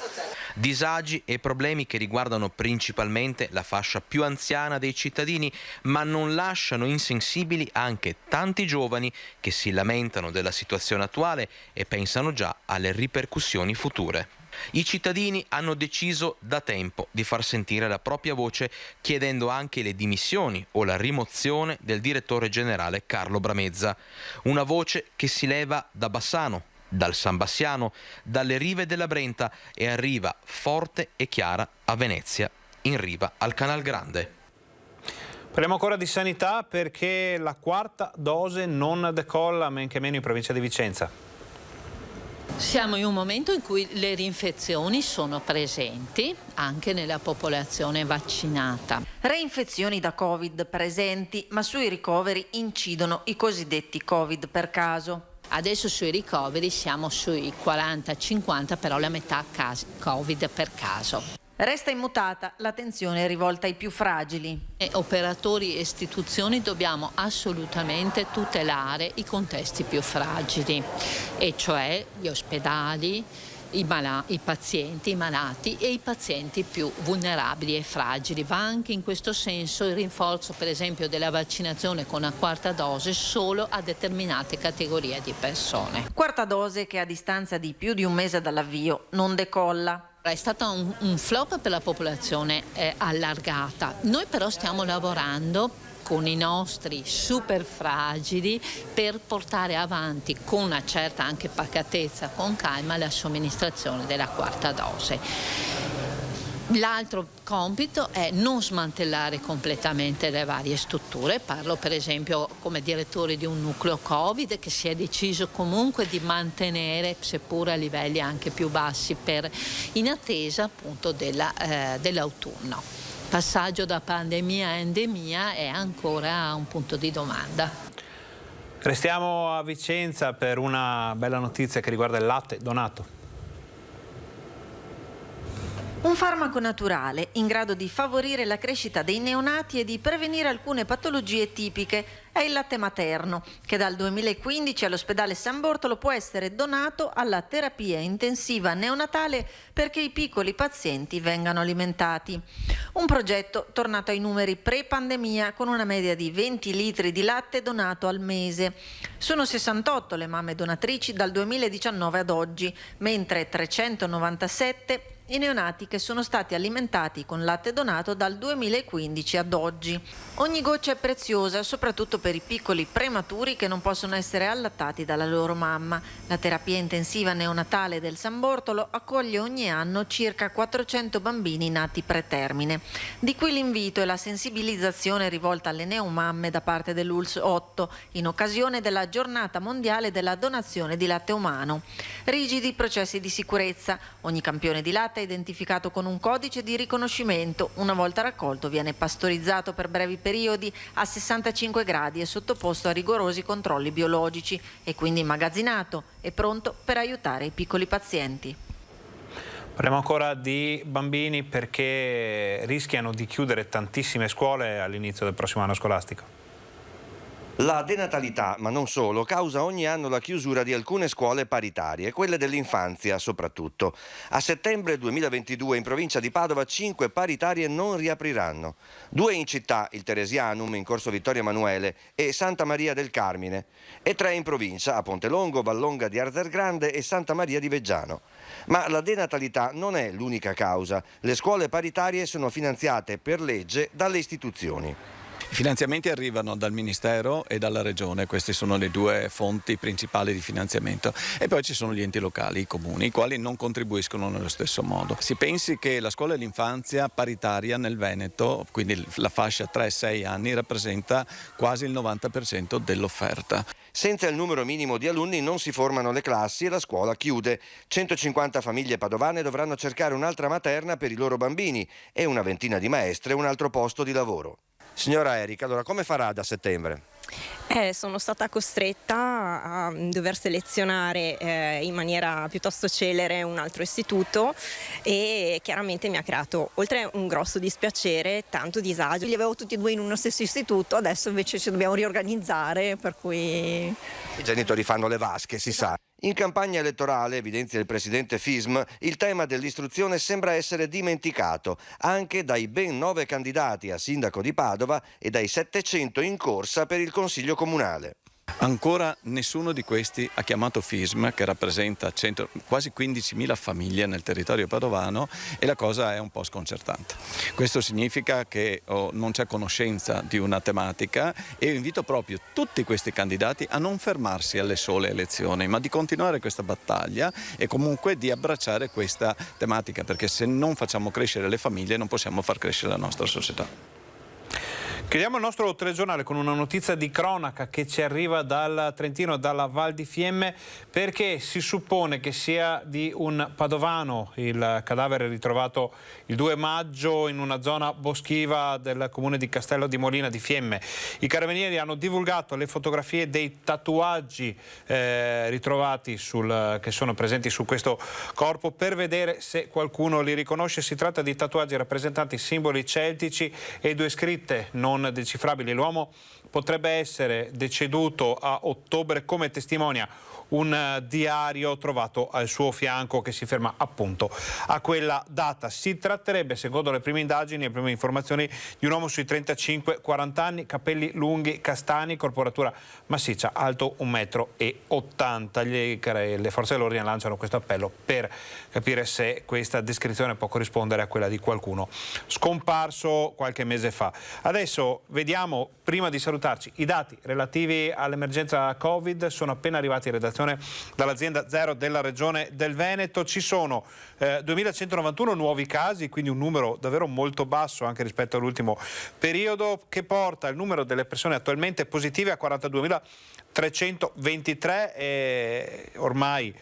Disagi e problemi che riguardano principalmente la fascia più anziana dei cittadini, ma non lasciano insensibili anche tanti giovani che si lamentano della situazione attuale e pensano già alle ripercussioni future. I cittadini hanno deciso da tempo di far sentire la propria voce, chiedendo anche le dimissioni o la rimozione del direttore generale Carlo Bramezza. Una voce che si leva da Bassano, dal San Bassiano, dalle rive della Brenta e arriva forte e chiara a Venezia, in riva al Canal Grande. Parliamo ancora di sanità perché la quarta dose non decolla, men che meno in provincia di Vicenza. Siamo in un momento in cui le rinfezioni sono presenti anche nella popolazione vaccinata. Reinfezioni da Covid presenti, ma sui ricoveri incidono i cosiddetti Covid per caso. Adesso sui ricoveri siamo sui 40-50, però la metà casi Covid per caso. Resta immutata l'attenzione rivolta ai più fragili. Operatori e istituzioni dobbiamo assolutamente tutelare i contesti più fragili, e cioè gli ospedali, i pazienti, i malati e i pazienti più vulnerabili e fragili. Va anche in questo senso il rinforzo, per esempio, della vaccinazione con la quarta dose solo a determinate categorie di persone. Quarta dose che a distanza di più di un mese dall'avvio non decolla. È stato un flop per la popolazione allargata. Noi però stiamo lavorando con i nostri super fragili per portare avanti con una certa anche pacatezza, con calma, la somministrazione della quarta dose. L'altro compito è non smantellare completamente le varie strutture. Parlo per esempio come direttore di un nucleo Covid che si è deciso comunque di mantenere, seppur a livelli anche più bassi, in attesa appunto dell'autunno. Passaggio da pandemia a endemia è ancora un punto di domanda. Restiamo a Vicenza per una bella notizia che riguarda il latte donato. Un farmaco naturale in grado di favorire la crescita dei neonati e di prevenire alcune patologie tipiche è il latte materno, che dal 2015 all'ospedale San Bortolo può essere donato alla terapia intensiva neonatale perché i piccoli pazienti vengano alimentati. Un progetto tornato ai numeri pre-pandemia con una media di 20 litri di latte donato al mese. Sono 68 le mamme donatrici dal 2019 ad oggi, mentre 397 i neonati che sono stati alimentati con latte donato dal 2015 ad oggi. Ogni goccia è preziosa, soprattutto per i piccoli prematuri che non possono essere allattati dalla loro mamma. La terapia intensiva neonatale del San Bortolo accoglie ogni anno circa 400 bambini nati pretermine. Di qui l'invito e la sensibilizzazione rivolta alle neomamme da parte dell'ULSS 8 in occasione della Giornata Mondiale della Donazione di Latte Umano. Rigidi processi di sicurezza. Ogni campione di latte è identificato con un codice di riconoscimento. Una volta raccolto viene pastorizzato per brevi periodi a 65 gradi e sottoposto a rigorosi controlli biologici e quindi immagazzinato e pronto per aiutare i piccoli pazienti. Parliamo ancora di bambini perché rischiano di chiudere tantissime scuole all'inizio del prossimo anno scolastico. La denatalità, ma non solo, causa ogni anno la chiusura di alcune scuole paritarie, quelle dell'infanzia soprattutto. A settembre 2022 in provincia di Padova 5 paritarie non riapriranno. 2 in città, il Teresianum in Corso Vittorio Emanuele e Santa Maria del Carmine, e 3 in provincia, a Pontelongo, Vallonga di Arzergrande e Santa Maria di Veggiano. Ma la denatalità non è l'unica causa. Le scuole paritarie sono finanziate per legge dalle istituzioni. I finanziamenti arrivano dal Ministero e dalla Regione, queste sono le 2 fonti principali di finanziamento, e poi ci sono gli enti locali, i comuni, i quali non contribuiscono nello stesso modo. Si pensi che la scuola dell'infanzia paritaria nel Veneto, quindi la fascia 3-6 anni, rappresenta quasi il 90% dell'offerta. Senza il numero minimo di alunni non si formano le classi e la scuola chiude. 150 famiglie padovane dovranno cercare un'altra materna per i loro bambini e una ventina di maestre un altro posto di lavoro. Signora Erika, allora come farà da settembre? Sono stata costretta a dover selezionare in maniera piuttosto celere un altro istituto e chiaramente mi ha creato, oltre un grosso dispiacere, tanto disagio. Li avevo tutti e 2 in uno stesso istituto, adesso invece ci dobbiamo riorganizzare, per cui... I genitori fanno le vasche, si sa. In campagna elettorale, evidenzia il presidente FISM, il tema dell'istruzione sembra essere dimenticato, anche dai ben 9 candidati a sindaco di Padova e dai 700 in corsa per il Consiglio Comunale. Ancora nessuno di questi ha chiamato FISM, che rappresenta quasi 15.000 famiglie nel territorio padovano, e la cosa è un po' sconcertante. Questo significa che non c'è conoscenza di una tematica, e io invito proprio tutti questi candidati a non fermarsi alle sole elezioni, ma di continuare questa battaglia e comunque di abbracciare questa tematica, perché se non facciamo crescere le famiglie non possiamo far crescere la nostra società. Chiudiamo il nostro telegiornale con una notizia di cronaca che ci arriva dal Trentino, dalla Val di Fiemme, perché si suppone che sia di un padovano il cadavere ritrovato il 2 maggio in una zona boschiva del comune di Castello di Molina di Fiemme. I carabinieri hanno divulgato le fotografie dei tatuaggi ritrovati che sono presenti su questo corpo per vedere se qualcuno li riconosce. Si tratta di tatuaggi rappresentanti simboli celtici e 2 scritte non decifrabili. L'uomo potrebbe essere deceduto a ottobre, come testimonia un diario trovato al suo fianco che si ferma appunto a quella data. Si tratterebbe, secondo le prime indagini e le prime informazioni, di un uomo sui 35-40 anni, capelli lunghi, castani, corporatura massiccia, alto 1,80 m. Le forze dell'ordine lanciano questo appello per capire se questa descrizione può corrispondere a quella di qualcuno scomparso qualche mese fa. Adesso vediamo, prima di salutarci, i dati relativi all'emergenza Covid. Sono appena arrivati in redazione dall'azienda Zero della Regione del Veneto. Ci sono 2.191 nuovi casi, quindi un numero davvero molto basso anche rispetto all'ultimo periodo, che porta il numero delle persone attualmente positive a 42.323 e ormai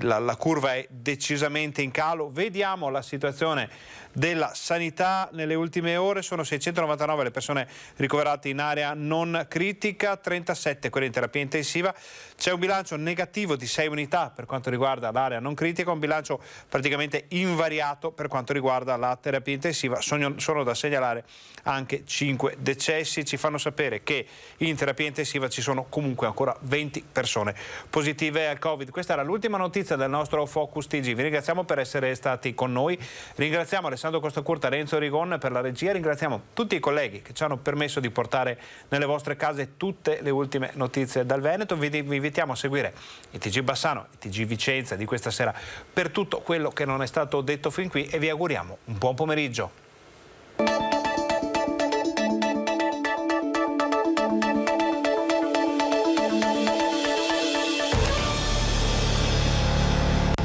la curva è decisamente in calo. Vediamo la situazione della sanità nelle ultime ore. Sono 699 le persone ricoverate in area non critica, 37 quelle in terapia intensiva. C'è un bilancio negativo di 6 unità per quanto riguarda l'area non critica, un bilancio praticamente invariato per quanto riguarda la terapia intensiva. Sono da segnalare anche 5 decessi. Ci fanno sapere che in terapia intensiva ci sono comunque ancora 20 persone positive al Covid. Questa era l'ultima notizia del nostro Focus TG. Vi ringraziamo per essere stati con noi. Ringraziamo Alessandro Costacurta, Renzo Rigon per la regia. Ringraziamo tutti i colleghi che ci hanno permesso di portare nelle vostre case tutte le ultime notizie dal Veneto. Vi invitiamo a seguire il TG Bassano, il TG Vicenza di questa sera per tutto quello che non è stato detto fin qui e vi auguriamo un buon pomeriggio.